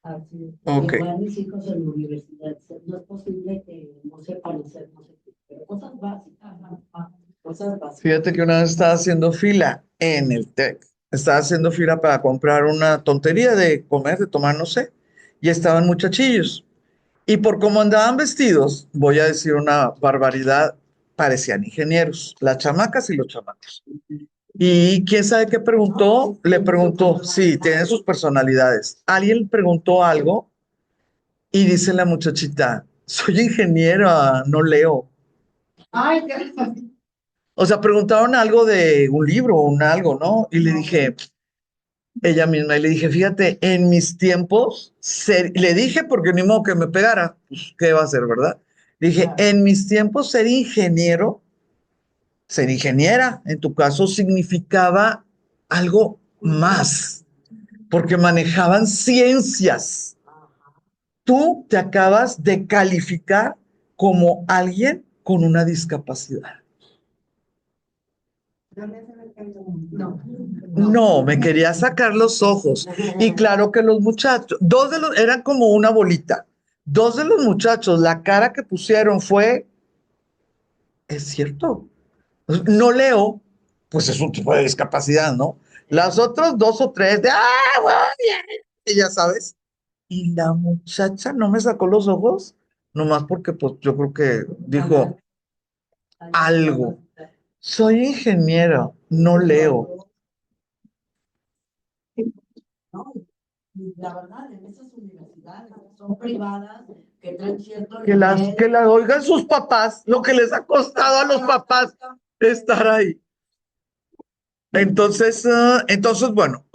Así es. Ok. Igual mis hijos en la universidad, no es posible que no sepan hacer, no sé qué, pero cosas básicas. Ajá. cosas básicas. Fíjate que una vez estaba haciendo fila en el TEC. Estaba haciendo fila para comprar una tontería de comer, de tomar, no sé. Y estaban muchachillos. Y por cómo andaban vestidos, voy a decir una barbaridad, parecían ingenieros, las chamacas y los chamacos. Y quién sabe qué preguntó, le preguntó, sí, tienen sus personalidades. Alguien preguntó algo y dice la muchachita, soy ingeniera, no leo. Ay, qué O sea, preguntaron algo de un libro o un algo, ¿no? Y le dije, ella misma, y le dije, fíjate, en mis tiempos, le dije porque ni modo que me pegara, pues, ¿qué va a hacer, verdad? Le dije, claro. en mis tiempos ser ingeniero, ser ingeniera, en tu caso, significaba algo más, porque manejaban ciencias. Tú te acabas de calificar como alguien con una discapacidad. No, no. No, me quería sacar los ojos. Y claro que los muchachos, dos de los, eran como una bolita. Dos de los muchachos, la cara que pusieron fue, es cierto, no leo, pues es un tipo de discapacidad, ¿no? Las otras dos o tres de, bueno, bien", y ya sabes. Y la muchacha no me sacó los ojos, nomás porque pues yo creo que dijo algo. Soy ingeniero, no leo. ¿No? Y la verdad, en esas universidades que son privadas, que traen cierto Que nivel, la oigan sus papás, lo que les ha costado a los papás estar ahí. Entonces, bueno,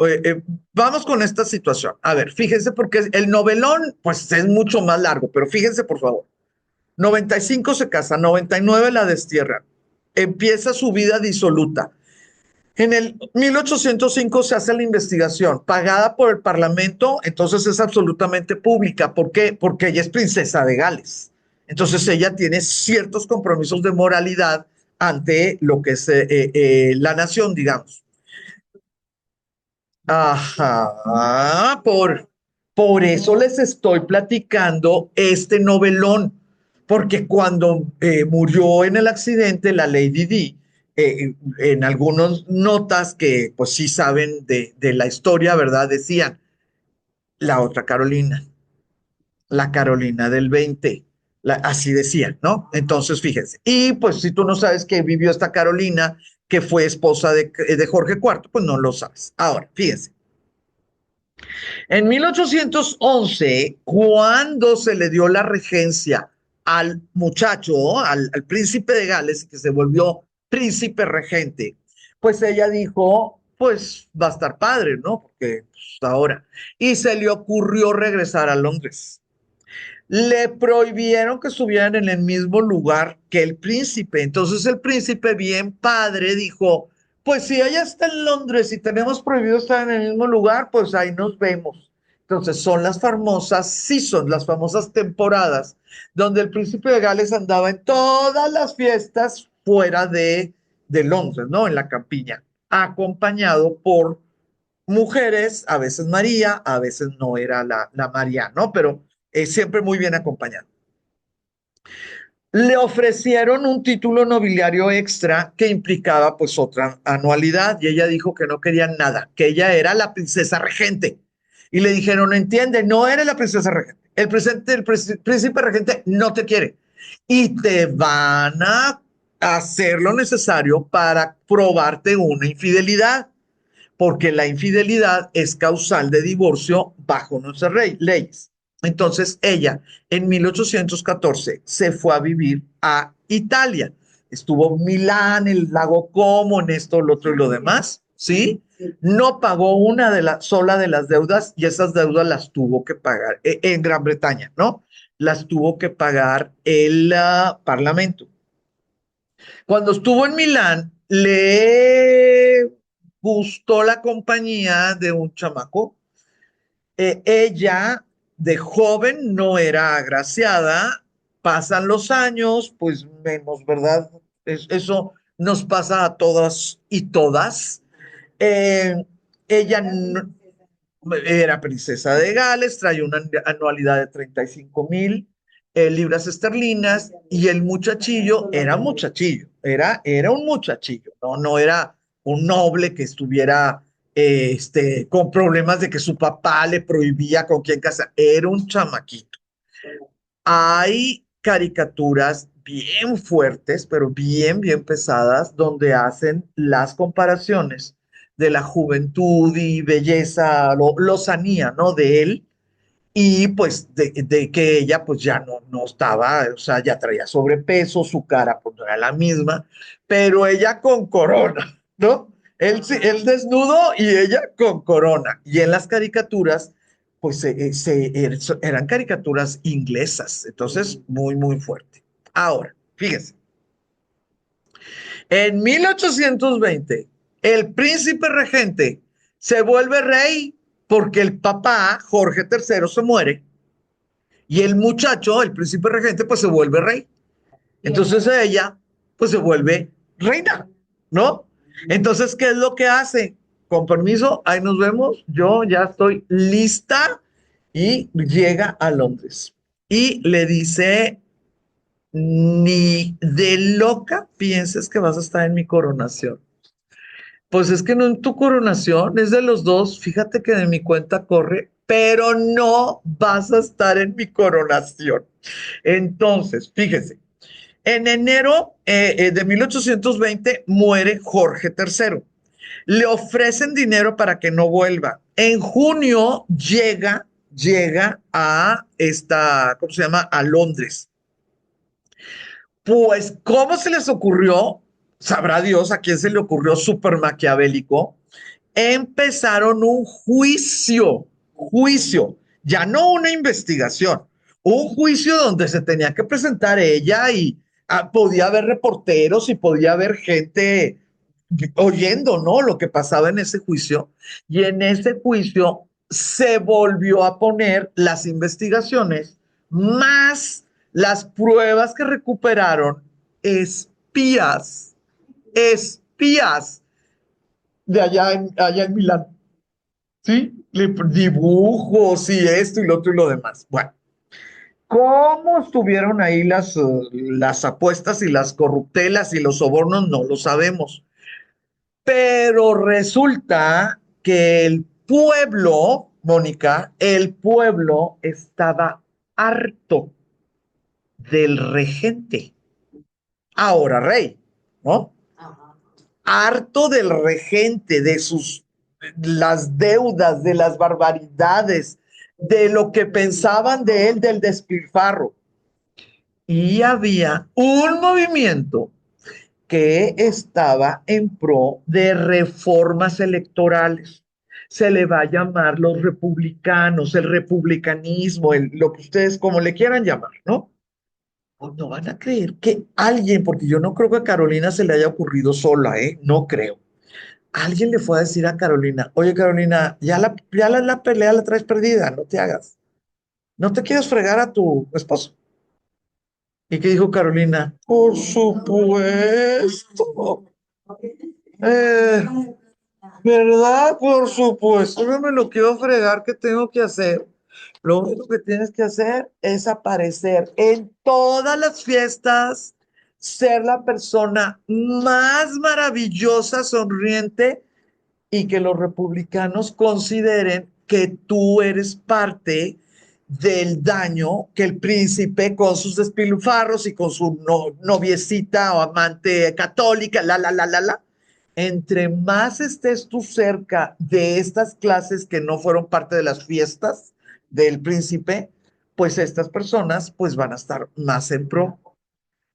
vamos con esta situación. A ver, fíjense, porque el novelón, pues es mucho más largo, pero fíjense, por favor. 95 se casa, 99 la destierran. Empieza su vida disoluta. En el 1805 se hace la investigación, pagada por el Parlamento, entonces es absolutamente pública. ¿Por qué? Porque ella es princesa de Gales. Entonces ella tiene ciertos compromisos de moralidad ante lo que es la nación, digamos. Ajá, por eso les estoy platicando este novelón, porque cuando murió en el accidente la Lady Di, en algunas notas que pues sí saben de la historia, ¿verdad? Decían, la otra Carolina, la Carolina del 20, así decían, ¿no? Entonces, fíjense, y pues si tú no sabes que vivió esta Carolina, que fue esposa de Jorge IV, pues no lo sabes. Ahora, fíjense. En 1811, cuando se le dio la regencia al muchacho, al príncipe de Gales, que se volvió príncipe regente, pues ella dijo, pues va a estar padre, ¿no? Porque pues, ahora. Y se le ocurrió regresar a Londres. Le prohibieron que estuvieran en el mismo lugar que el príncipe. Entonces el príncipe, bien padre, dijo, pues si ella está en Londres y tenemos prohibido estar en el mismo lugar, pues ahí nos vemos. Entonces son las famosas seasons, las famosas temporadas, donde el príncipe de Gales andaba en todas las fiestas fuera de Londres, ¿no? En la campiña, acompañado por mujeres, a veces María, a veces no era la María, ¿no? Pero siempre muy bien acompañado. Le ofrecieron un título nobiliario extra que implicaba pues otra anualidad y ella dijo que no quería nada, que ella era la princesa regente. Y le dijeron, no entiende, no eres la princesa regente. El príncipe regente no te quiere y te van a hacer lo necesario para probarte una infidelidad, porque la infidelidad es causal de divorcio bajo nuestras leyes. Entonces ella en 1814 se fue a vivir a Italia. Estuvo en Milán, el lago Como, en esto, lo otro y lo demás, ¿sí? No pagó una de las sola de las deudas y esas deudas las tuvo que pagar en Gran Bretaña, ¿no? Las tuvo que pagar el Parlamento. Cuando estuvo en Milán, le gustó la compañía de un chamaco. Ella, de joven, no era agraciada. Pasan los años, pues menos, ¿verdad? Eso nos pasa a todas y todas. Eh, ella era princesa de Gales, traía una anualidad de 35,000. libras esterlinas, y el muchachillo era muchachillo, era un muchachillo, ¿no? No era un noble que estuviera con problemas de que su papá le prohibía con quién casar, era un chamaquito. Hay caricaturas bien fuertes, pero bien, bien pesadas, donde hacen las comparaciones de la juventud y belleza, lozanía, ¿no? De él y pues de que ella pues ya no estaba, o sea, ya traía sobrepeso, su cara pues no era la misma, pero ella con corona, ¿no? Él, él desnudo y ella con corona. Y en las caricaturas, pues eran caricaturas inglesas, entonces muy, muy fuerte. Ahora, fíjense, en 1820 el príncipe regente se vuelve rey porque el papá, Jorge III, se muere y el muchacho, el príncipe regente, pues se vuelve rey. Entonces ella, pues se vuelve reina, ¿no? Entonces, ¿qué es lo que hace? Con permiso, ahí nos vemos. Yo ya estoy lista y llega a Londres. Y le dice, ni de loca pienses que vas a estar en mi coronación. Pues es que no en tu coronación, es de los dos. Fíjate que de mi cuenta corre, pero no vas a estar en mi coronación. Entonces, fíjese, en enero de 1820 muere Jorge III. Le ofrecen dinero para que no vuelva. En junio llega a ¿cómo se llama? A Londres. Pues, ¿cómo se les ocurrió? Sabrá Dios a quién se le ocurrió súper maquiavélico. Empezaron un juicio, ya no una investigación, un juicio donde se tenía que presentar ella y podía haber reporteros y podía haber gente oyendo, ¿no? Lo que pasaba en ese juicio. Y en ese juicio se volvió a poner las investigaciones más las pruebas que recuperaron espías, espías de allá en Milán, ¿sí? Dibujos y esto y lo otro y lo demás. Bueno, ¿cómo estuvieron ahí las apuestas y las corruptelas y los sobornos? No lo sabemos. Pero resulta que el pueblo, Mónica, el pueblo estaba harto del regente, ahora rey, ¿no? Harto del regente, de las deudas, de las barbaridades, de lo que pensaban de él, del despilfarro. Y había un movimiento que estaba en pro de reformas electorales. Se le va a llamar los republicanos, el republicanismo, lo que ustedes como le quieran llamar, ¿no? Pues no van a creer que alguien, porque yo no creo que a Carolina se le haya ocurrido sola, ¿eh? No creo. Alguien le fue a decir a Carolina, oye Carolina, la pelea la traes perdida, no te hagas. No te quieres fregar a tu esposo. ¿Y qué dijo Carolina? Por supuesto. Eh, ¿Verdad? Por supuesto, no me lo quiero fregar, ¿qué tengo que hacer? Lo único que tienes que hacer es aparecer en todas las fiestas, ser la persona más maravillosa, sonriente y que los republicanos consideren que tú eres parte del daño que el príncipe con sus despilfarros y con su noviecita o amante católica, entre más estés tú cerca de estas clases que no fueron parte de las fiestas del príncipe, pues estas personas pues van a estar más en pro.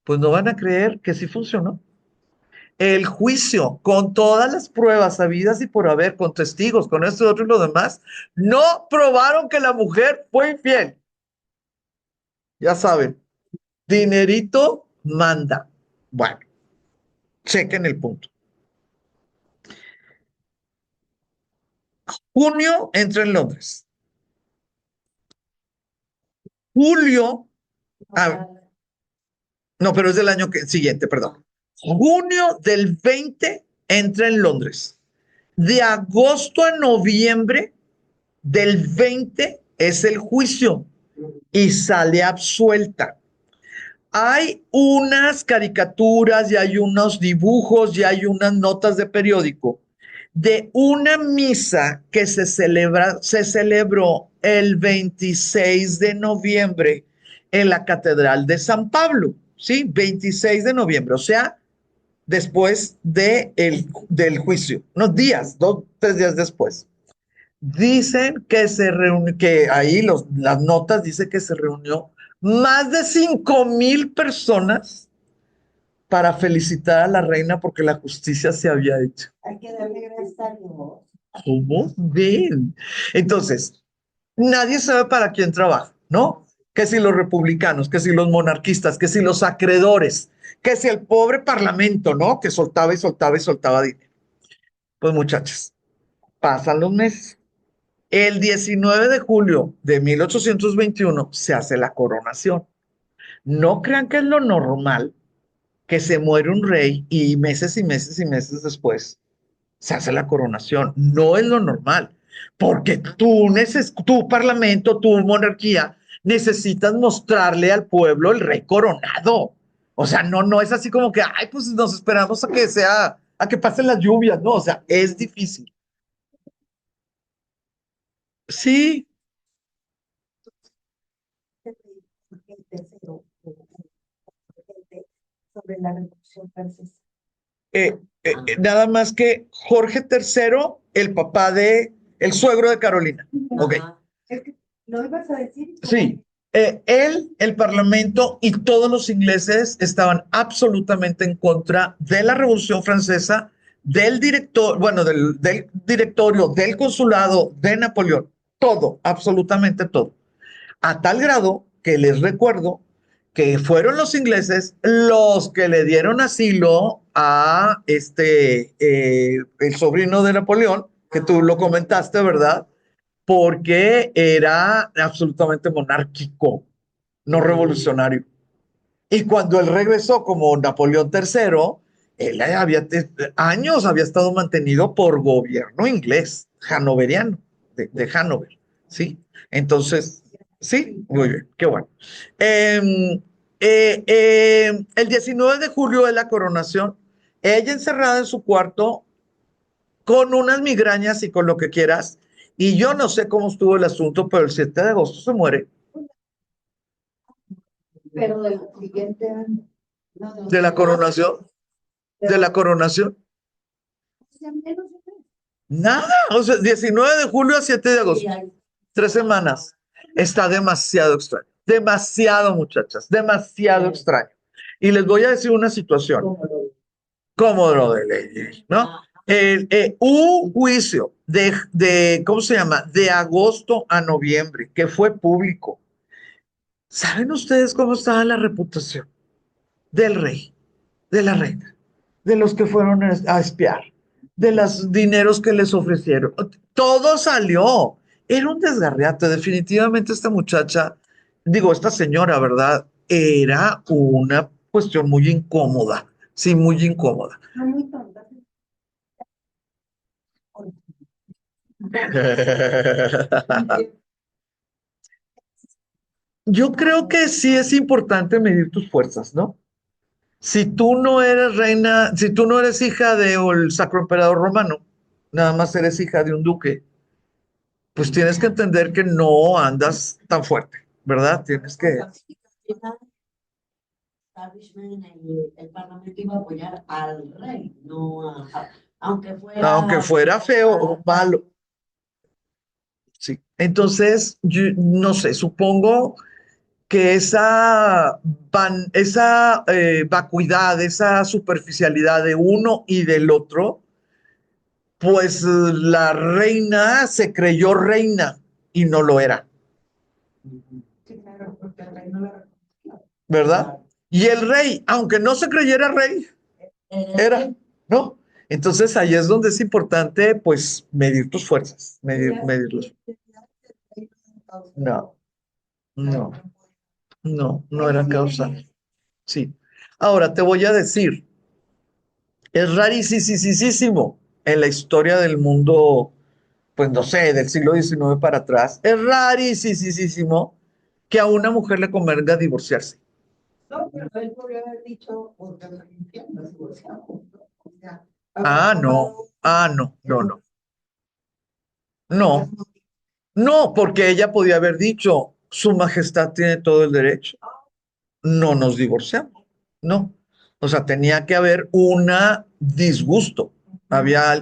Pues no van a creer que sí funcionó. El juicio, con todas las pruebas habidas y por haber, con testigos, con esto y otro y lo demás, no probaron que la mujer fue infiel. Ya saben, dinerito manda. Bueno, chequen el punto. Junio entra en Londres. Julio, ah, no, pero es del año siguiente, perdón. Junio del 20 entra en Londres. De agosto a noviembre del 20 es el juicio. y sale absuelta. Hay unas caricaturas y hay unos dibujos y hay unas notas de periódico de una misa que se celebró el 26 de noviembre en la Catedral de San Pablo, ¿sí? 26 de noviembre, o sea, después del juicio, unos días, 2, 3 días después. Dicen que que ahí las notas dicen que se reunió más de 5,000 personas para felicitar a la reina porque la justicia se había hecho. Hay que darle gracias a Dios. ¿Cómo ven? Entonces, nadie sabe para quién trabaja, ¿no? Que si los republicanos, que si los monarquistas, que si los acreedores, que si el pobre parlamento, ¿no? Que soltaba y soltaba y soltaba dinero. Pues muchachos, pasan los meses. El 19 de julio de 1821 se hace la coronación. No crean que es lo normal que se muere un rey y meses y meses y meses después se hace la coronación. No es lo normal, porque tu parlamento, tu monarquía, necesitas mostrarle al pueblo el rey coronado. O sea, no es así como que, ay, pues nos esperamos a que pasen las lluvias, no, o sea, es difícil. Sí, El tercero, sobre la Revolución Francesa. nada más que Jorge III, el papá el suegro de Carolina. Ok. Es que lo ibas a decir. Sí, él, el Parlamento y todos los ingleses estaban absolutamente en contra de la Revolución Francesa, del director, bueno, del directorio, del consulado, de Napoleón, todo, absolutamente todo. A tal grado que les recuerdo que fueron los ingleses los que le dieron asilo a el sobrino de Napoleón, que tú lo comentaste, ¿verdad? Porque era absolutamente monárquico, no revolucionario. Y cuando él regresó como Napoleón III, él años había estado mantenido por gobierno inglés, hanoveriano, de Hanover, ¿sí? Entonces, sí, muy bien, qué bueno. El 19 de julio de la coronación, ella encerrada en su cuarto con unas migrañas y con lo que quieras, y yo no sé cómo estuvo el asunto, pero el 7 de agosto se muere Pero del siguiente año. No, de la coronación, de la coronación. Nada, o sea, 19 de julio a 7 de agosto, 3 semanas. Está demasiado extraño, demasiado muchachas, demasiado extraño. Y les voy a decir una situación, como lo de ley, ¿no? Un juicio ¿cómo se llama? De agosto a noviembre, que fue público. ¿Saben ustedes cómo estaba la reputación del rey, de la reina, de los que fueron a espiar, de los dineros que les ofrecieron? Todo salió. Era un desgarriate. Definitivamente esta muchacha, digo, esta señora, ¿verdad? Era una cuestión muy incómoda. Sí, muy incómoda. No, muy tonta. Yo creo que sí es importante medir tus fuerzas, ¿no? Si tú no eres reina, si tú no eres hija del Sacro Emperador Romano, nada más eres hija de un duque, pues tienes que entender que no andas tan fuerte, ¿verdad? Tienes que, El Parlamento iba a apoyar al rey, no aunque aunque fuera fuera feo o malo, sí. Entonces, yo no sé, supongo que esa vacuidad, esa superficialidad de uno y del otro, pues la reina se creyó reina y no lo era, sí, claro, porque el rey no la ¿verdad? Y el rey, aunque no se creyera rey, era, ¿no? Entonces ahí es donde es importante, pues, medir tus fuerzas, medirlos. No, no, no era causa. Sí. Ahora te voy a decir, es rarísimo en la historia del mundo, pues no sé, del siglo XIX para atrás, es rarísimo que a una mujer le convenga divorciarse. No, pero él podría haber dicho, porque nos infiel, nos divorciamos, ¿no? O sea, haber Ah, no, tomado no, no, el no, no, no, porque ella podía haber dicho, Su Majestad tiene todo el derecho, no nos divorciamos, no. O sea, tenía que haber una disgusto,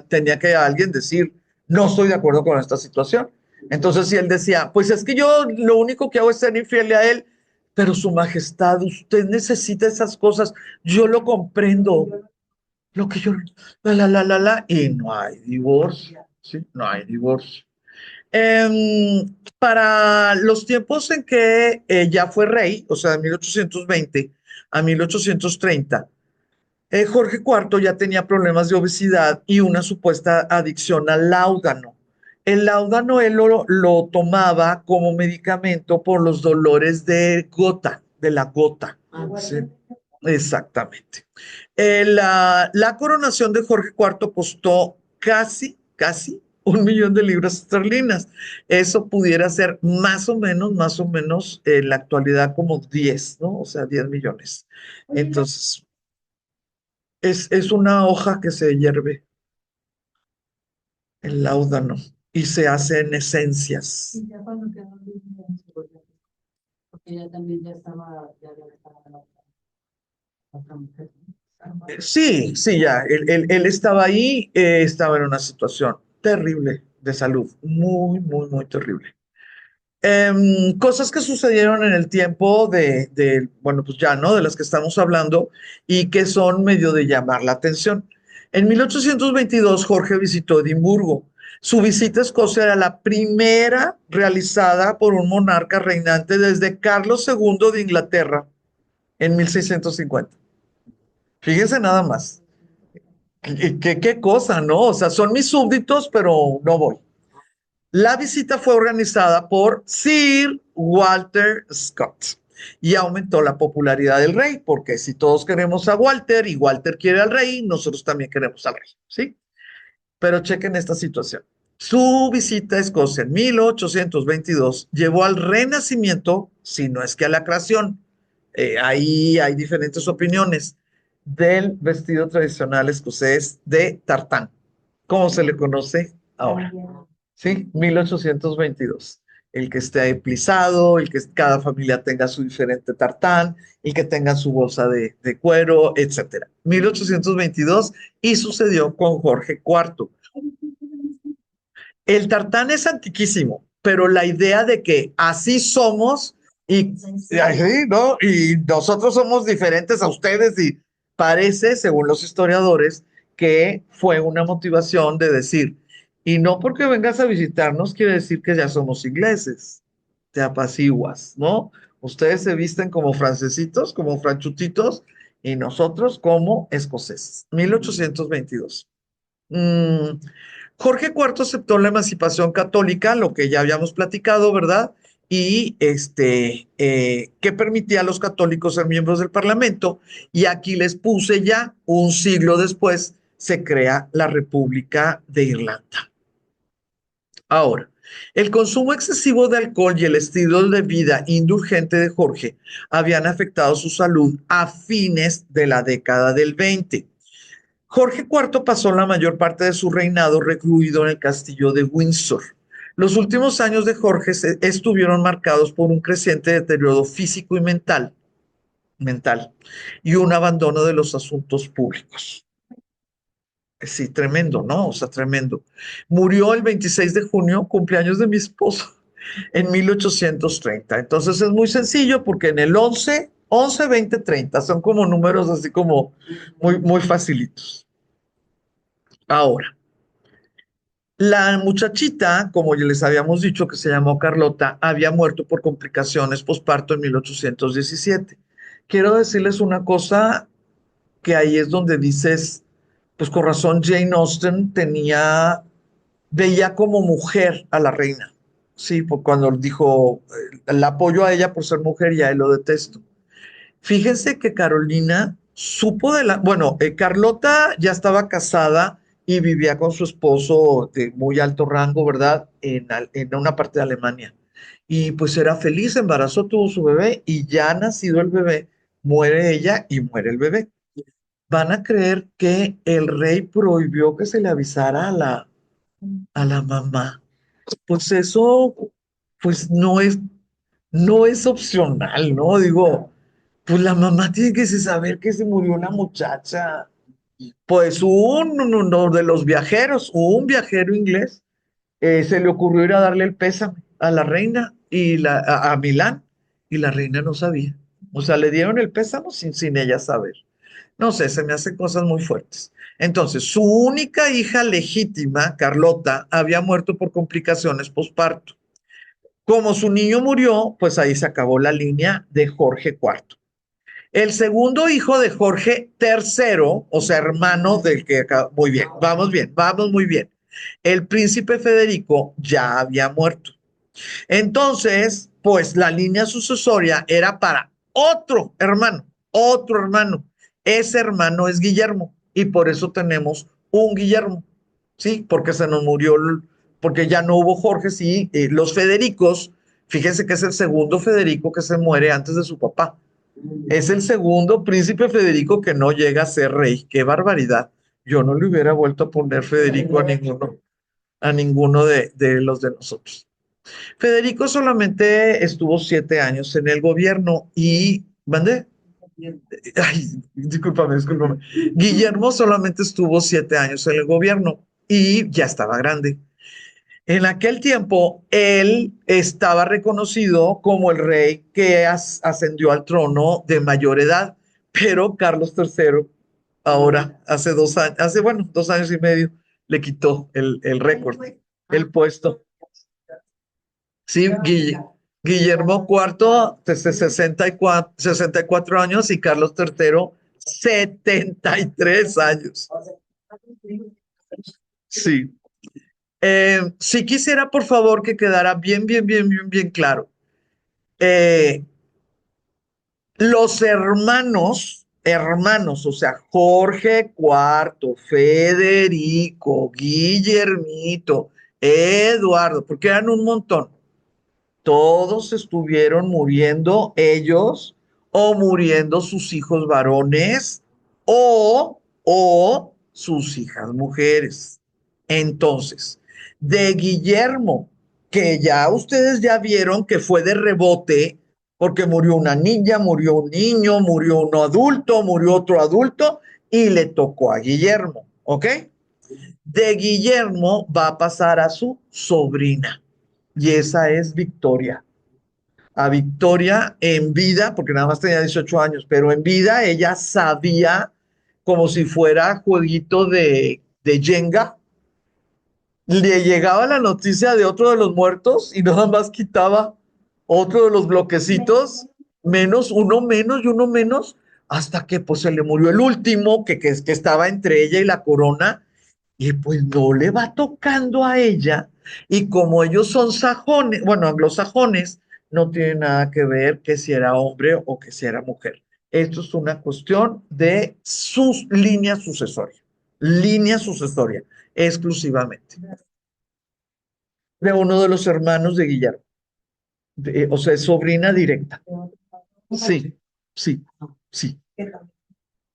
tenía que alguien decir, no estoy de acuerdo con esta situación. Entonces, si él decía, pues es que yo lo único que hago es ser infiel a él, pero Su Majestad, usted necesita esas cosas, yo lo comprendo, lo que yo, y no hay divorcio, ¿sí? No hay divorcio. Para los tiempos en que ya fue rey, o sea, de 1820 a 1830, Jorge IV ya tenía problemas de obesidad y una supuesta adicción al láudano. El láudano él lo tomaba como medicamento por los dolores de gota, de la gota. ¿Sí? Exactamente. La coronación de Jorge IV costó casi 1 millón de libras esterlinas. Eso pudiera ser más o menos, en la actualidad como 10, ¿no? O sea, 10 millones. Entonces, es una hoja que se hierve, el láudano, y se hace en esencias. y ya cuando quedó libre, se volvió, porque ella también ya estaba, ya había dejado a la otra mujer, ¿no? Sí, sí, ya, él estaba ahí, estaba en una situación terrible de salud, muy terrible. Cosas que sucedieron en el tiempo bueno, pues ya, ¿no? De las que estamos hablando y que son medio de llamar la atención. En 1822, Jorge visitó Edimburgo. Su visita a Escocia era la primera realizada por un monarca reinante desde Carlos II de Inglaterra en 1650. Fíjense nada más. ¿Qué cosa, no? O sea, son mis súbditos, pero no voy. La visita fue organizada por Sir Walter Scott y aumentó la popularidad del rey, porque si todos queremos a Walter y Walter quiere al rey, nosotros también queremos al rey, ¿sí? Pero chequen esta situación. Su visita a Escocia en 1822 llevó al renacimiento, si no es que a la creación, ahí hay diferentes opiniones, del vestido tradicional escocés de tartán, como se le conoce ahora. Sí, 1822. El que esté plisado, el que cada familia tenga su diferente tartán, el que tenga su bolsa de cuero, etcétera. 1822 y sucedió con Jorge IV. El tartán es antiquísimo, pero la idea de que así somos y así, ¿no? Y nosotros somos diferentes a ustedes y parece, según los historiadores, que fue una motivación de decir, y no porque vengas a visitarnos quiere decir que ya somos ingleses, te apaciguas, ¿no? Ustedes se visten como francesitos, como franchutitos, y nosotros como escoceses. 1822. Mm, Jorge IV aceptó la emancipación católica, lo que ya habíamos platicado, ¿verdad? Y que permitía a los católicos ser miembros del Parlamento. Y aquí les puse ya, un siglo después, se crea la República de Irlanda. Ahora, el consumo excesivo de alcohol y el estilo de vida indulgente de Jorge habían afectado su salud a fines de la década del 20. Jorge IV pasó la mayor parte de su reinado recluido en el castillo de Windsor. Los últimos años de Jorge estuvieron marcados por un creciente deterioro físico y mental y un abandono de los asuntos públicos. Sí, tremendo, ¿no? O sea, tremendo. Murió el 26 de junio, cumpleaños de mi esposo, en 1830. Entonces es muy sencillo porque en el 11, 20, 30 son como números así como muy facilitos. Ahora, la muchachita, como ya les habíamos dicho, que se llamó Carlota, había muerto por complicaciones posparto en 1817. Quiero decirles una cosa que ahí es donde dices, pues con razón Jane Austen veía como mujer a la reina. Sí, cuando dijo, la apoyo a ella por ser mujer y a él lo detesto. Fíjense que Carolina supo bueno, Carlota ya estaba casada y vivía con su esposo de muy alto rango, ¿verdad? En una parte de Alemania. y pues era feliz, embarazó, tuvo su bebé y ya nacido el bebé, muere ella y muere el bebé. Van a creer que el rey prohibió que se le avisara a la mamá. Pues eso, pues no es opcional, ¿no? Digo, pues la mamá tiene que saber que se murió una muchacha. Pues uno de los viajeros, un viajero inglés, se le ocurrió ir a darle el pésame a la reina a Milán y la reina no sabía. O sea, le dieron el pésame sin ella saber. No sé, se me hacen cosas muy fuertes. Entonces, su única hija legítima, Carlota, había muerto por complicaciones posparto. Como su niño murió, pues ahí se acabó la línea de Jorge IV. El segundo hijo de Jorge III, o sea, hermano del que acá, muy bien, vamos muy bien. El príncipe Federico ya había muerto. Entonces, pues la línea sucesoria era para otro hermano, otro hermano. Ese hermano es Guillermo y por eso tenemos un Guillermo, ¿sí? Porque se nos murió, porque ya no hubo Jorge, sí. Los Federicos, fíjense que es el segundo Federico que se muere antes de su papá. Es el segundo príncipe Federico que no llega a ser rey. ¡Qué barbaridad! Yo no le hubiera vuelto a poner Federico a ninguno de los de nosotros. Federico solamente estuvo 7 años en el gobierno y, ¿mande? Ay, discúlpame. Guillermo solamente estuvo 7 años en el gobierno y ya estaba grande. En aquel tiempo, él estaba reconocido como el rey que ascendió al trono de mayor edad, pero Carlos III, ahora, hace 2 años, bueno, 2 años y medio, le quitó el récord, el puesto. Sí, Guillermo IV, desde 64 años y Carlos III, 73 años. Sí. Si quisiera, por favor, que quedara bien claro. Eh, los hermanos, o sea, Jorge IV, Federico, Guillermito, Eduardo, porque eran un montón. Todos estuvieron muriendo ellos o muriendo sus hijos varones o sus hijas mujeres. Entonces, de Guillermo, que ya ustedes ya vieron que fue de rebote, porque murió una niña, murió un niño, murió un adulto, murió otro adulto y le tocó a Guillermo, ¿ok? De Guillermo va a pasar a su sobrina y esa es Victoria. A Victoria en vida, porque nada más tenía 18 años, pero en vida ella sabía como si fuera jueguito de Jenga, le llegaba la noticia de otro de los muertos y nada más quitaba otro de los bloquecitos, menos y uno menos, hasta que pues se le murió el último, que estaba entre ella y la corona, y pues no le va tocando a ella, y como ellos son sajones, bueno, anglosajones, no tiene nada que ver que si era hombre o que si era mujer. Esto es una cuestión de sus línea sucesoria, exclusivamente de uno de los hermanos de Guillermo. O sea, es sobrina directa. Sí, sí, sí,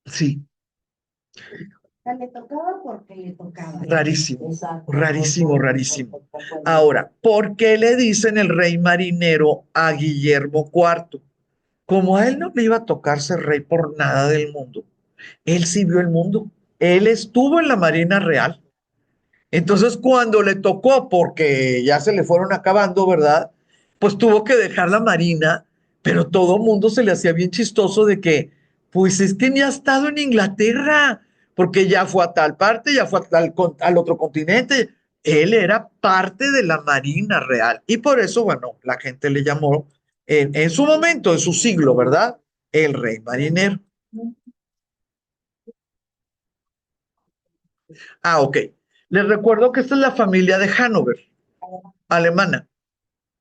sí. Le tocaba porque le tocaba. Rarísimo, Exacto. rarísimo. Ahora, ¿por qué le dicen el rey marinero a Guillermo IV? Como a él no le iba a tocar ser rey por nada del mundo, él sí vio el mundo. Él estuvo en la Marina Real. Entonces, cuando le tocó, porque ya se le fueron acabando, ¿verdad? Pues tuvo que dejar la marina, pero todo el mundo se le hacía bien chistoso de que, pues es que ni ha estado en Inglaterra, porque ya fue a tal parte, ya fue al otro continente. Él era parte de la Marina Real. Y por eso, bueno, la gente le llamó en su momento, en su siglo, ¿verdad? El rey marinero. Ah, ok. Les recuerdo que esta es la familia de Hannover, alemana.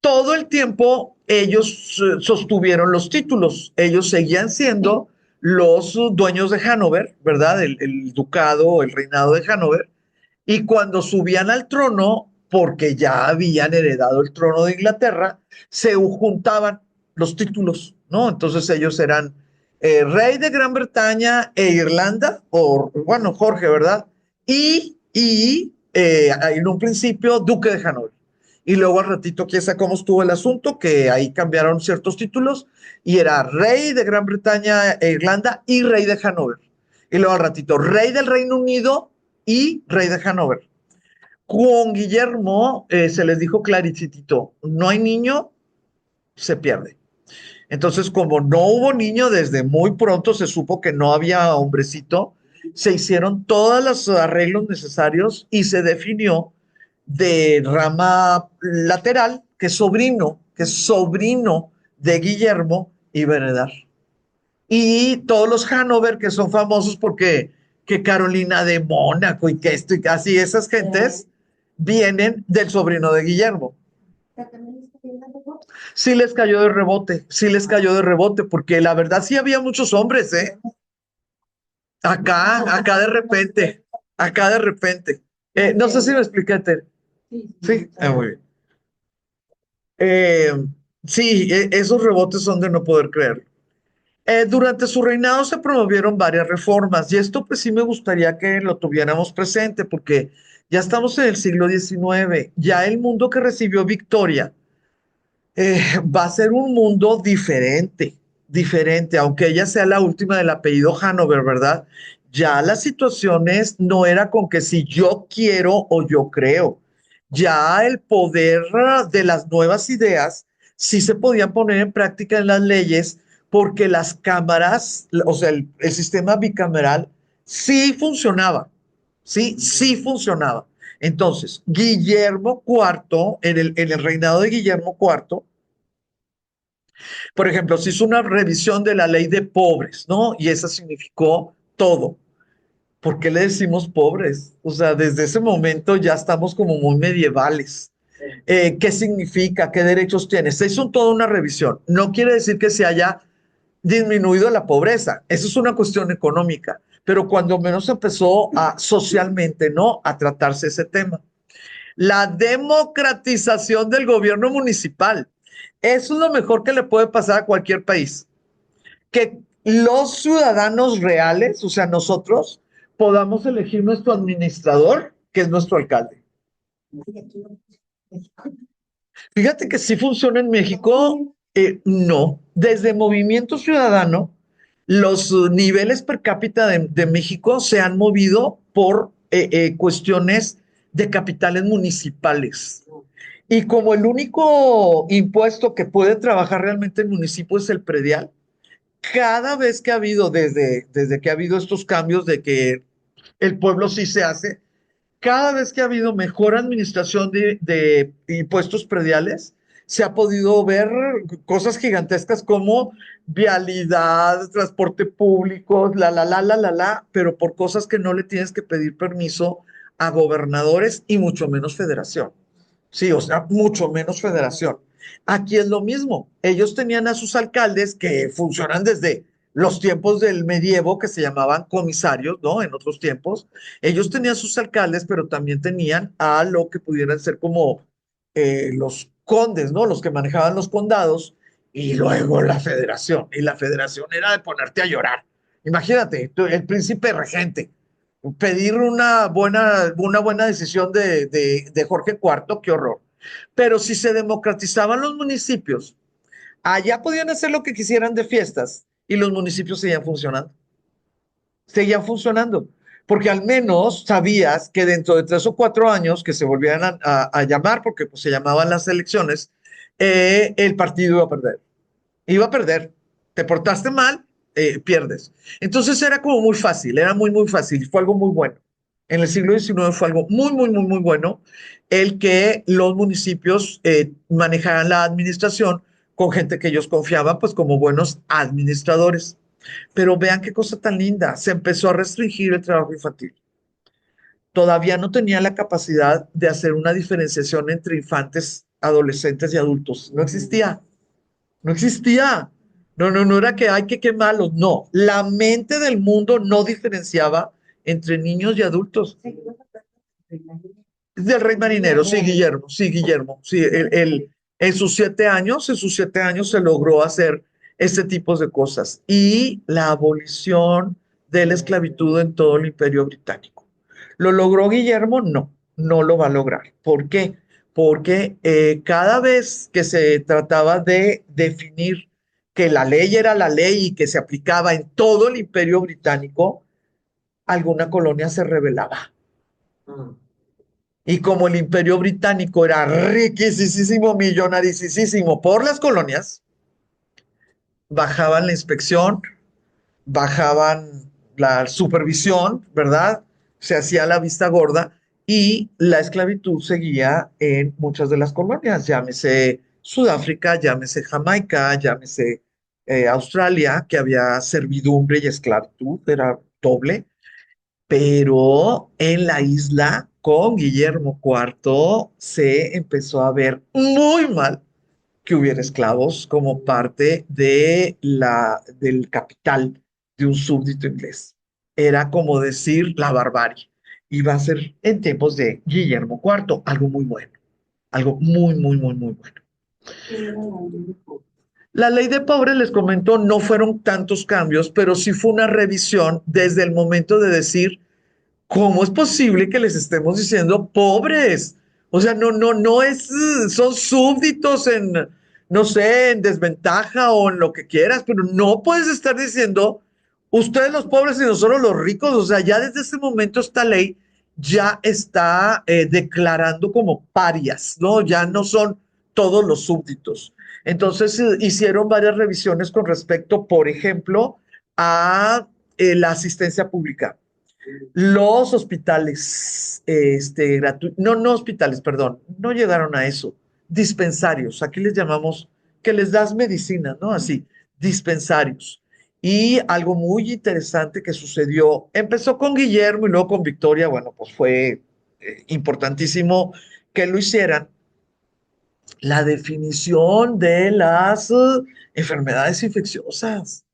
Todo el tiempo ellos sostuvieron los títulos, ellos seguían siendo los dueños de Hannover, ¿verdad? El ducado, el reinado de Hannover, y cuando subían al trono, porque ya habían heredado el trono de Inglaterra, se juntaban los títulos, ¿no? Entonces ellos eran rey de Gran Bretaña e Irlanda, o bueno, Jorge, ¿verdad? Y en un principio, duque de Hanover. Y luego al ratito, quién sabe cómo estuvo el asunto, que ahí cambiaron ciertos títulos y era rey de Gran Bretaña e Irlanda y rey de Hanover. Y luego al ratito, rey del Reino Unido y rey de Hanover. Con Guillermo se les dijo claritito, no hay niño, se pierde. Entonces, como no hubo niño, desde muy pronto se supo que no había hombrecito, se hicieron todos los arreglos necesarios y se definió de rama lateral que es sobrino de Guillermo y Benedar. Y todos los Hanover que son famosos porque que Carolina de Mónaco y que esto y casi esas gentes vienen del sobrino de Guillermo. Sí les cayó de rebote, sí les cayó de rebote, porque la verdad sí había muchos hombres, ¿eh? Acá de repente, acá de repente. No sé si me expliqué, Ter. Sí, muy bien. Eh, sí, esos rebotes son de no poder creer. Durante su reinado se promovieron varias reformas y esto pues sí me gustaría que lo tuviéramos presente porque ya estamos en el siglo XIX, ya el mundo que recibió Victoria va a ser un mundo diferente, diferente, aunque ella sea la última del apellido Hanover, ¿verdad? Ya las situaciones no era con que si yo quiero o yo creo, ya el poder de las nuevas ideas sí se podían poner en práctica en las leyes porque las cámaras, o sea, el sistema bicameral sí funcionaba, sí funcionaba. Entonces, Guillermo IV, en el reinado de Guillermo IV, por ejemplo, se hizo una revisión de la ley de pobres, ¿no? Y esa significó todo. ¿Por qué le decimos pobres? O sea, desde ese momento ya estamos como muy medievales. ¿Qué significa? ¿Qué derechos tiene? Se hizo toda una revisión. No quiere decir que se haya disminuido la pobreza. Eso es una cuestión económica. Pero cuando menos empezó a socialmente, ¿no? A tratarse ese tema. La democratización del gobierno municipal. Eso es lo mejor que le puede pasar a cualquier país. Que los ciudadanos reales, o sea, nosotros, podamos elegir nuestro administrador, que es nuestro alcalde. Fíjate que sí funciona en México, no. Desde Movimiento Ciudadano, los niveles per cápita de México se han movido por cuestiones de capitales municipales. Y como el único impuesto que puede trabajar realmente el municipio es el predial, cada vez que ha habido, desde que ha habido estos cambios de que el pueblo sí se hace, cada vez que ha habido mejor administración de impuestos prediales, se ha podido ver cosas gigantescas como vialidad, transporte público, pero por cosas que no le tienes que pedir permiso a gobernadores y mucho menos federación. Sí, o sea, mucho menos federación. Aquí es lo mismo. Ellos tenían a sus alcaldes que funcionan desde los tiempos del medievo, que se llamaban comisarios, ¿no? En otros tiempos. Ellos tenían sus alcaldes, pero también tenían a lo que pudieran ser como los condes, ¿no? Los que manejaban los condados y luego la federación. Y la federación era de ponerte a llorar. Imagínate, el príncipe regente pedir una buena decisión de Jorge IV, qué horror. Pero si se democratizaban los municipios, allá podían hacer lo que quisieran de fiestas y los municipios seguían funcionando, porque al menos sabías que dentro de 3 o 4 años que se volvieran a llamar, porque pues, se llamaban las elecciones, el partido iba a perder, te portaste mal, pierdes. Entonces era como muy fácil, era muy, muy fácil, y fue algo muy bueno. En el siglo XIX fue algo muy, muy, muy, muy bueno el que los municipios manejaran la administración con gente que ellos confiaban, pues como buenos administradores. Pero vean qué cosa tan linda, se empezó a restringir el trabajo infantil. Todavía no tenía la capacidad de hacer una diferenciación entre infantes, adolescentes y adultos. No existía. No existía. No, no, no era que hay que qué malos. No, la mente del mundo no diferenciaba entre niños y adultos. Del Rey Marinero, sí, Guillermo, sí, en sus 7 años se logró hacer este tipo de cosas y la abolición de la esclavitud en todo el Imperio Británico. ¿Lo logró Guillermo? No, no lo va a lograr. ¿Por qué? Porque cada vez que se trataba de definir que la ley era la ley y que se aplicaba en todo el Imperio Británico, alguna colonia se rebelaba. Y como el Imperio Británico era riquísimo, millonaricísimo por las colonias, bajaban la inspección, bajaban la supervisión, ¿verdad? Se hacía la vista gorda y la esclavitud seguía en muchas de las colonias, llámese Sudáfrica, llámese Jamaica, llámese Australia, que había servidumbre y esclavitud, era doble, pero en la isla con Guillermo IV se empezó a ver muy mal que hubiera esclavos como parte del capital de un súbdito inglés. Era como decir la barbarie. Y va a ser en tiempos de Guillermo IV, algo muy bueno, algo muy, muy, muy, muy bueno. La ley de pobre, les comento, no fueron tantos cambios, pero sí fue una revisión desde el momento de decir, ¿cómo es posible que les estemos diciendo pobres? O sea, no es, son súbditos en, no sé, en desventaja o en lo que quieras, pero no puedes estar diciendo ustedes los pobres y nosotros los ricos. O sea, ya desde ese momento esta ley ya está declarando como parias, ¿no? Ya no son todos los súbditos. Entonces hicieron varias revisiones con respecto, por ejemplo, a la asistencia pública. Los hospitales, gratuitos, no hospitales, perdón, no llegaron a eso. Dispensarios, aquí les llamamos que les das medicina, ¿no? Así, dispensarios. Y algo muy interesante que sucedió, empezó con Guillermo y luego con Victoria, bueno, pues fue importantísimo que lo hicieran. La definición de las enfermedades infecciosas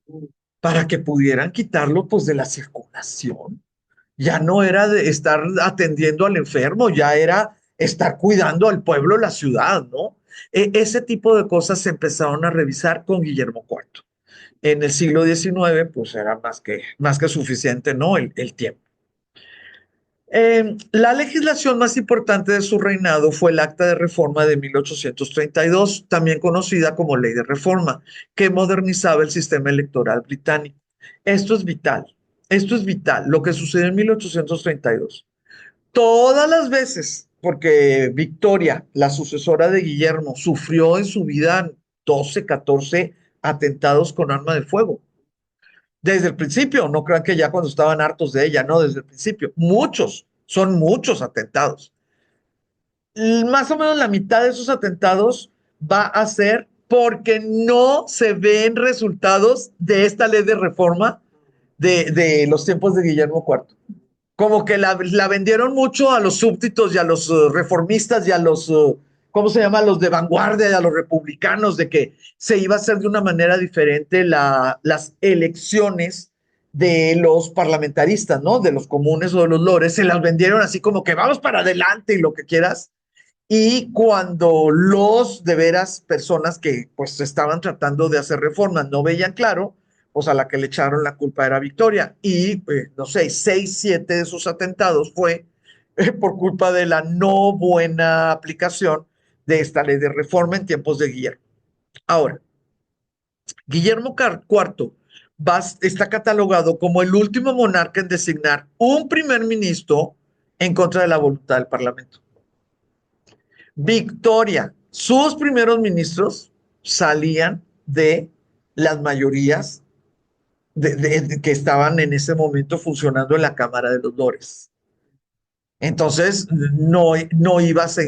para que pudieran quitarlo pues de la circulación. Ya no era de estar atendiendo al enfermo, ya era estar cuidando al pueblo, la ciudad, ¿no? Ese tipo de cosas se empezaron a revisar con Guillermo IV. En el siglo XIX, pues era más que suficiente, ¿no? El tiempo. La legislación más importante de su reinado fue el Acta de Reforma de 1832, también conocida como Ley de Reforma, que modernizaba el sistema electoral británico. Esto es vital, esto es vital, lo que sucedió en 1832. Todas las veces, porque Victoria, la sucesora de Guillermo, sufrió en su vida 12, 14 atentados con arma de fuego. Desde el principio, no crean que ya cuando estaban hartos de ella, no, desde el principio. Muchos, son muchos atentados. Más o menos la mitad de esos atentados va a ser porque no se ven resultados de esta ley de reforma de los tiempos de Guillermo IV. Como que la vendieron mucho a los súbditos y a los reformistas y a los, ¿cómo se llama? Los de vanguardia y a los republicanos, de que se iba a hacer de una manera diferente las elecciones de los parlamentaristas, ¿no? De los comunes o de los lores, se las vendieron así como que vamos para adelante y lo que quieras. Y cuando los de veras personas que pues estaban tratando de hacer reformas no veían claro, pues a la que le echaron la culpa era Victoria. Y no sé, 6, 7 de esos atentados fue por culpa de la no buena aplicación de esta ley de reforma en tiempos de Guillermo. Ahora, Guillermo IV está catalogado como el último monarca en designar un primer ministro en contra de la voluntad del Parlamento. Victoria, sus primeros ministros salían de las mayorías que estaban en ese momento funcionando en la Cámara de los Lores. Entonces, no ibas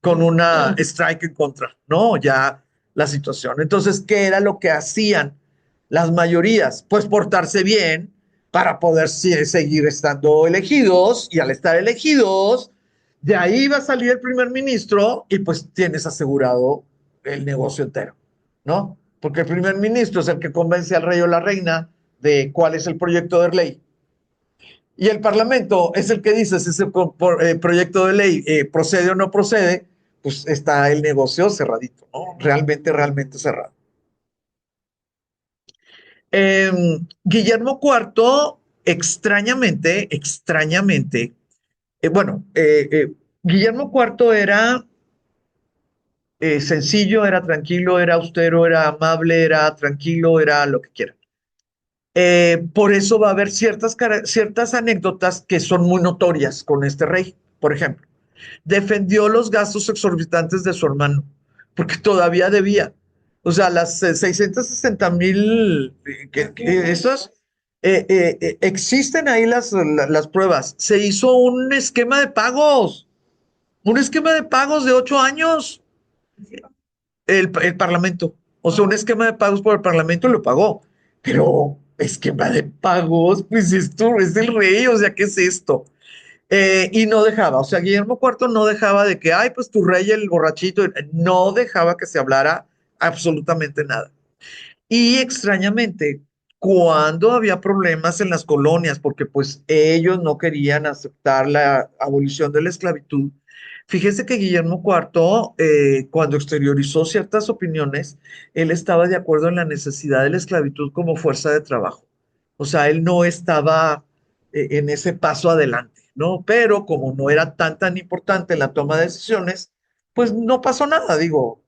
con una strike en contra, ¿no? Ya la situación. Entonces, ¿qué era lo que hacían las mayorías? Pues portarse bien para poder seguir estando elegidos y al estar elegidos, de ahí va a salir el primer ministro y pues tienes asegurado el negocio entero, ¿no? Porque el primer ministro es el que convence al rey o la reina de cuál es el proyecto de ley Y el Parlamento es el que dice si ese proyecto de ley procede o no procede, pues está el negocio cerradito, ¿no? Realmente, realmente cerrado. Guillermo IV, extrañamente, bueno, Guillermo IV era sencillo, era tranquilo, era austero, era amable, era tranquilo, era lo que quiera. Por eso va a haber ciertas anécdotas que son muy notorias con este rey. Por ejemplo, defendió los gastos exorbitantes de su hermano, porque todavía debía. O sea, las 660,000, esos, existen ahí las pruebas. Se hizo un esquema de pagos de 8 años, el Parlamento. O sea, un esquema de pagos por el Parlamento lo pagó. Pero esquema de pagos, pues esto es el rey, o sea, ¿qué es esto? Y no dejaba, o sea, Guillermo IV no dejaba de que, ay, pues tu rey el borrachito, no dejaba que se hablara absolutamente nada. Y extrañamente, cuando había problemas en las colonias, porque pues ellos no querían aceptar la abolición de la esclavitud, fíjese que Guillermo IV, cuando exteriorizó ciertas opiniones, él estaba de acuerdo en la necesidad de la esclavitud como fuerza de trabajo. O sea, él no estaba en ese paso adelante, ¿no? Pero como no era tan importante en la toma de decisiones, pues no pasó nada, digo,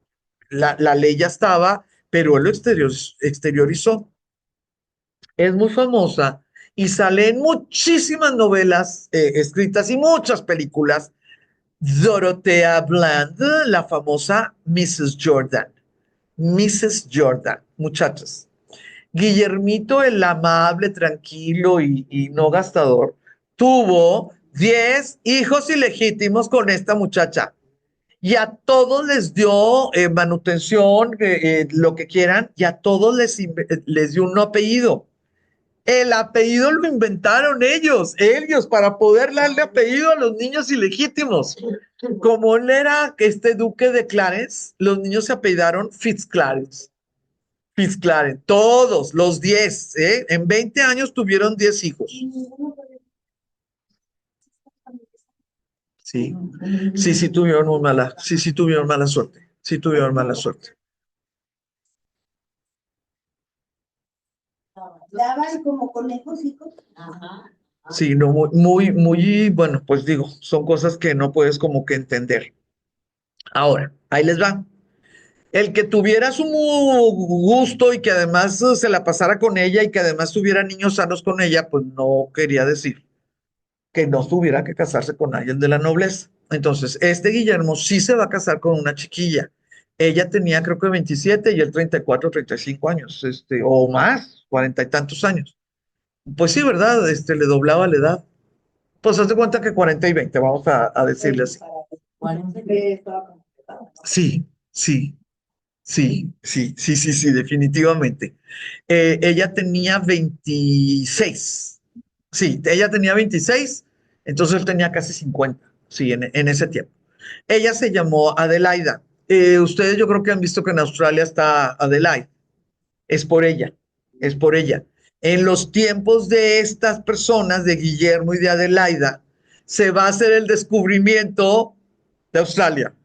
la ley ya estaba, pero él lo exteriorizó. Es muy famosa y sale en muchísimas novelas escritas y muchas películas. Dorothea Bland, la famosa Mrs. Jordan. Mrs. Jordan, muchachos. Guillermito, el amable, tranquilo y no gastador, tuvo 10 hijos ilegítimos con esta muchacha y a todos les dio manutención, lo que quieran, y a todos les dio un apellido. El apellido lo inventaron ellos, para poder darle apellido a los niños ilegítimos. Como él era este duque de Clarence, los niños se apellidaron Fitzclarence. Fitzclarence, todos, los 10, ¿eh? En 20 años tuvieron 10 hijos. Sí, sí tuvieron muy mala, sí tuvieron mala suerte. Sí tuvieron mala suerte. Daban como conejos hijos. Ajá. Sí, no, bueno, pues digo, son cosas que no puedes como que entender. Ahora, ahí les va. El que tuviera su gusto y que además se la pasara con ella y que además tuviera niños sanos con ella, pues no quería decir que no tuviera que casarse con alguien de la nobleza. Entonces, este Guillermo sí se va a casar con una chiquilla. Ella tenía creo que 27 y él 34, 35 años, o más, 40 y tantos años. Pues sí, ¿verdad? Le doblaba la edad. Pues haz de cuenta que 40 y 20, vamos a decirle así. Sí, sí, sí, definitivamente. Ella tenía 26. Sí, ella tenía 26, entonces él tenía casi 50, sí, en ese tiempo. Ella se llamó Adelaida. Ustedes yo creo que han visto que en Australia está Adelaide. Es por ella, es por ella. En los tiempos de estas personas, de Guillermo y de Adelaida, se va a hacer el descubrimiento de Australia.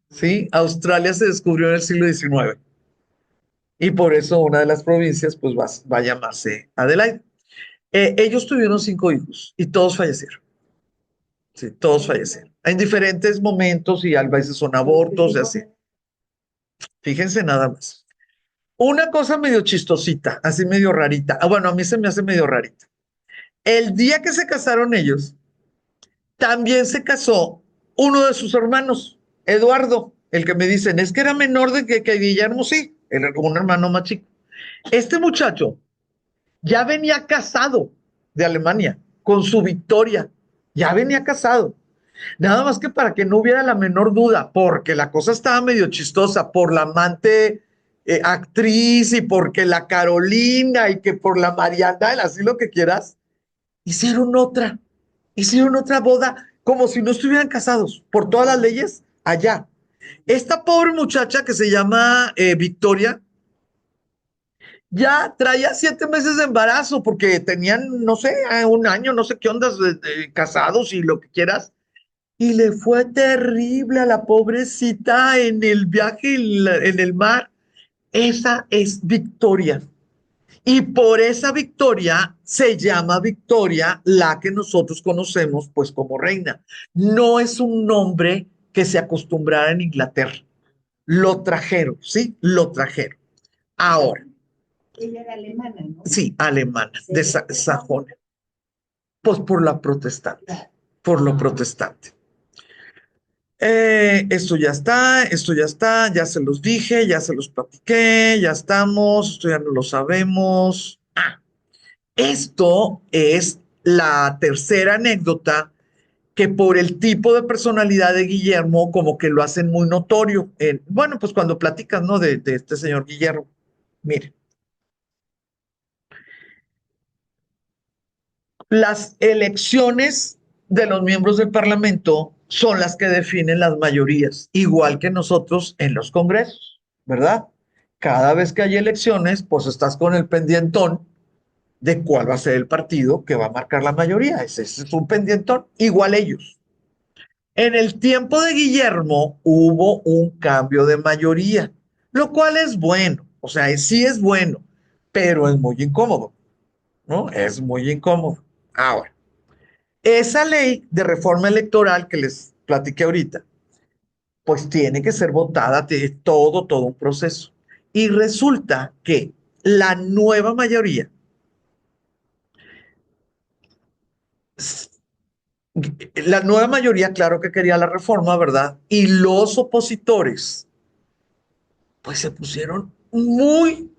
¿Sí? Australia se descubrió en el siglo XIX y por eso una de las provincias pues va a llamarse Adelaide. Ellos tuvieron 5 hijos y todos fallecieron. Sí, todos fallecieron. En diferentes momentos y a veces son abortos y así. Fíjense nada más. Una cosa medio chistosita, así medio rarita. Bueno, a mí se me hace medio rarita. El día que se casaron ellos, también se casó uno de sus hermanos, Eduardo, el que me dicen, es que era menor que Guillermo, sí, era como un hermano más chico. Este muchacho ya venía casado de Alemania con su Victoria, ya venía casado. Nada más que para que no hubiera la menor duda, porque la cosa estaba medio chistosa por la amante actriz y porque la Carolina y que por la Mariana, así lo que quieras, hicieron otra, hicieron otra boda como si no estuvieran casados por todas las leyes allá. Esta pobre muchacha que se llama Victoria Ya traía 7 meses de embarazo porque tenían, no sé, un año, no sé qué ondas, casados y lo que quieras. Y le fue terrible a la pobrecita en el viaje en el mar. Esa es Victoria. Y por esa Victoria se llama Victoria la que nosotros conocemos pues como reina. No es un nombre que se acostumbrara en Inglaterra. Lo trajeron, ¿sí? Lo trajeron. Ahora, Ella era alemana, ¿no? sí, alemana, de Sajonia. Pues por la protestante, por lo protestante. Esto ya está, ya se los dije, ya se los platiqué, ya estamos, esto ya no lo sabemos. Esto es la tercera anécdota que por el tipo de personalidad de Guillermo como que lo hacen muy notorio. Bueno, pues cuando platicas, ¿no? De este señor Guillermo. Mire, las elecciones de los miembros del Parlamento son las que definen las mayorías, igual que nosotros en los congresos, ¿verdad? Cada vez que hay elecciones, pues estás con el pendientón de cuál va a ser el partido que va a marcar la mayoría. Ese es un pendientón, igual ellos. En el tiempo de Guillermo hubo un cambio de mayoría, lo cual es bueno, o sea, sí es bueno, pero es muy incómodo, ¿no? Es muy incómodo. Ahora, esa ley de reforma electoral que les platiqué ahorita, pues tiene que ser votada de todo un proceso. Y resulta que la nueva mayoría, la nueva mayoría, claro que quería la reforma, ¿verdad? Y los opositores, pues se pusieron muy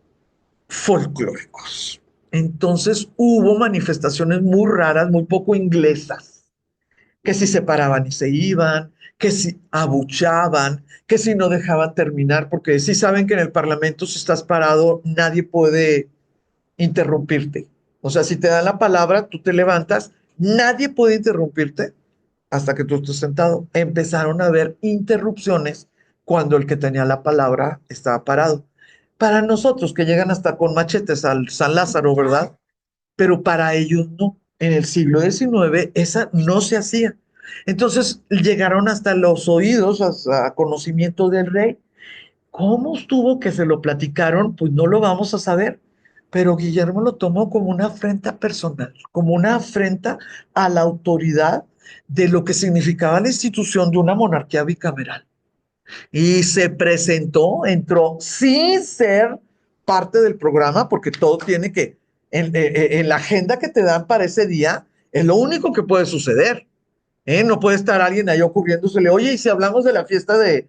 folclóricos. Entonces hubo manifestaciones muy raras, muy poco inglesas, que si se paraban y se iban, que si abuchaban, que si no dejaban terminar, porque sí saben que en el Parlamento si estás parado nadie puede interrumpirte. O sea, si te dan la palabra, tú te levantas, nadie puede interrumpirte hasta que tú estés sentado. Empezaron a haber interrupciones cuando el que tenía la palabra estaba parado. Para nosotros que llegan hasta con machetes al San Lázaro, ¿verdad? Pero para ellos no. En el siglo XIX esa no se hacía. Entonces llegaron hasta los oídos, a conocimiento del rey. ¿Cómo estuvo que se lo platicaron? Pues no lo vamos a saber. Pero Guillermo lo tomó como una afrenta personal, como una afrenta a la autoridad de lo que significaba la institución de una monarquía bicameral. Y se presentó, entró sin ser parte del programa, porque todo tiene que, en la agenda que te dan para ese día, es lo único que puede suceder. No puede estar alguien ahí ocurriéndosele, oye, y si hablamos de la fiesta de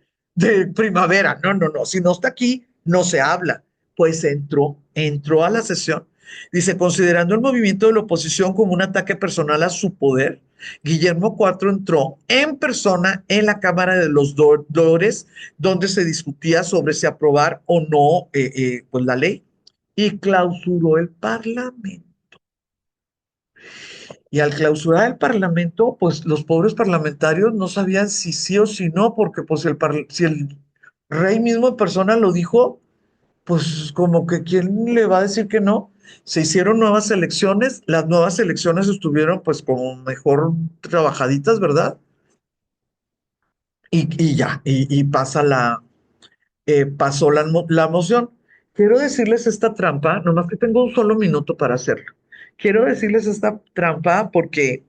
primavera, no, no, no, si no está aquí, no se habla. Pues entró a la sesión. Dice, considerando el movimiento de la oposición como un ataque personal a su poder, Guillermo IV entró en persona en la Cámara de los Dores, donde se discutía sobre si aprobar o no pues la ley, y clausuró el Parlamento. Y al clausurar el Parlamento, pues los pobres parlamentarios no sabían si sí o si no, porque pues si el rey mismo en persona lo dijo, pues como que quién le va a decir que no. Se hicieron nuevas elecciones, las nuevas elecciones estuvieron pues como mejor trabajaditas, ¿verdad? Y ya, y pasó la moción. Quiero decirles esta trampa, nomás que tengo un solo minuto para hacerlo. Quiero decirles esta trampa porque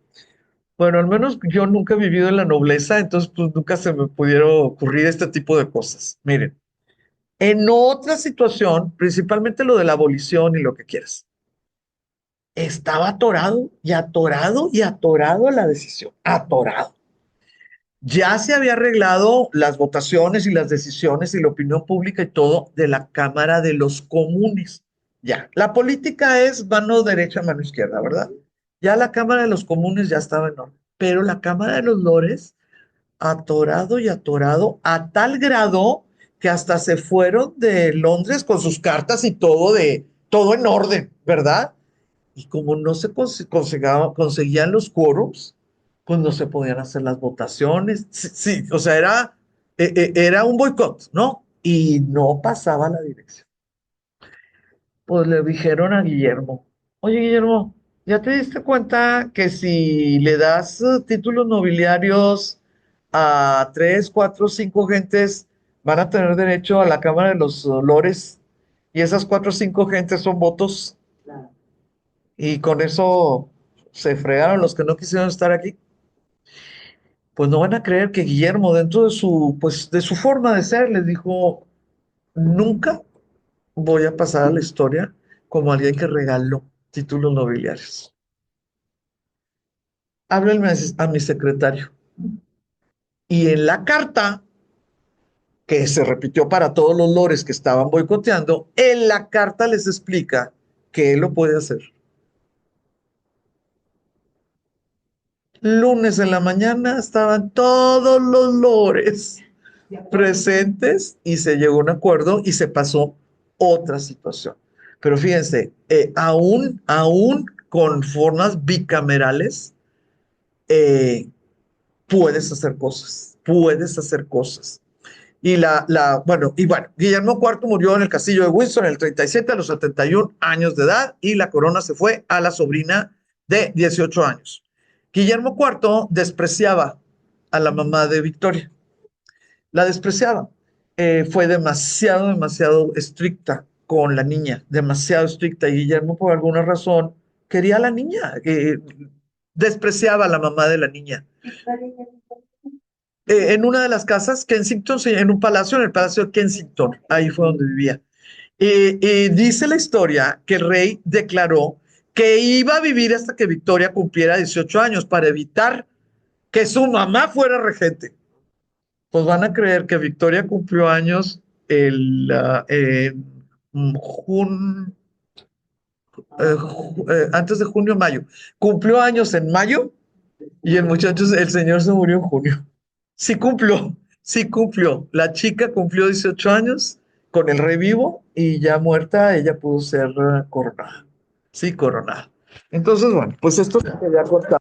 bueno, al menos yo nunca he vivido en la nobleza, entonces pues nunca se me pudieron ocurrir este tipo de cosas. Miren, en otra situación, principalmente lo de la abolición y lo que quieras, estaba atorado y atorado y atorado a la decisión, atorado. Ya se había arreglado las votaciones y las decisiones y la opinión pública y todo de la Cámara de los Comunes. Ya, la política es mano derecha, mano izquierda, ¿verdad? Ya la Cámara de los Comunes ya estaba en orden, pero la Cámara de los Lores atorado y atorado a tal grado que hasta se fueron de Londres con sus cartas y todo de todo en orden, ¿verdad? Y como no se conseguían los quórums, pues no se podían hacer las votaciones. Sí, sí, o sea, era un boicot, ¿no? Y no pasaba la dirección. Pues le dijeron a Guillermo, oye Guillermo, ¿ya te diste cuenta que si le das títulos nobiliarios a tres, cuatro, cinco gentes, van a tener derecho a la Cámara de los Lores? Y esas cuatro o cinco gentes son votos Claro. y con eso se fregaron los que no quisieron estar aquí. Pues no van a creer que Guillermo, dentro de su, pues, de su forma de ser, les dijo, nunca voy a pasar a la historia como alguien que regaló títulos nobiliarios. Háblenme a mi secretario. Y en la carta, que se repitió para todos los lores que estaban boicoteando, en la carta les explica que él lo puede hacer. Lunes en la mañana estaban todos los lores presentes y se llegó a un acuerdo y se pasó otra situación. Pero fíjense, aún con formas bicamerales, eh, puedes hacer cosas. Bueno, Guillermo IV murió en el castillo de Windsor en el 37 a los 71 años de edad y la corona se fue a la sobrina de 18 años. Guillermo IV despreciaba a la mamá de Victoria, la despreciaba. Fue demasiado estricta con la niña, demasiado estricta. Y Guillermo, por alguna razón, quería a la niña, despreciaba a la mamá de la niña. En una de las casas, Kensington, sí, en un palacio, en el Palacio de Kensington, ahí fue donde vivía. Dice la historia que el rey declaró que iba a vivir hasta que Victoria cumpliera 18 años para evitar que su mamá fuera regente. Pues van a creer que Victoria cumplió años en antes de junio, mayo. Cumplió años en mayo y el señor se murió en junio. Sí cumplió, sí cumplió. La chica cumplió 18 años con el rey vivo y ya muerta ella pudo ser coronada. Sí, coronada. Entonces, bueno, pues esto te quería contar.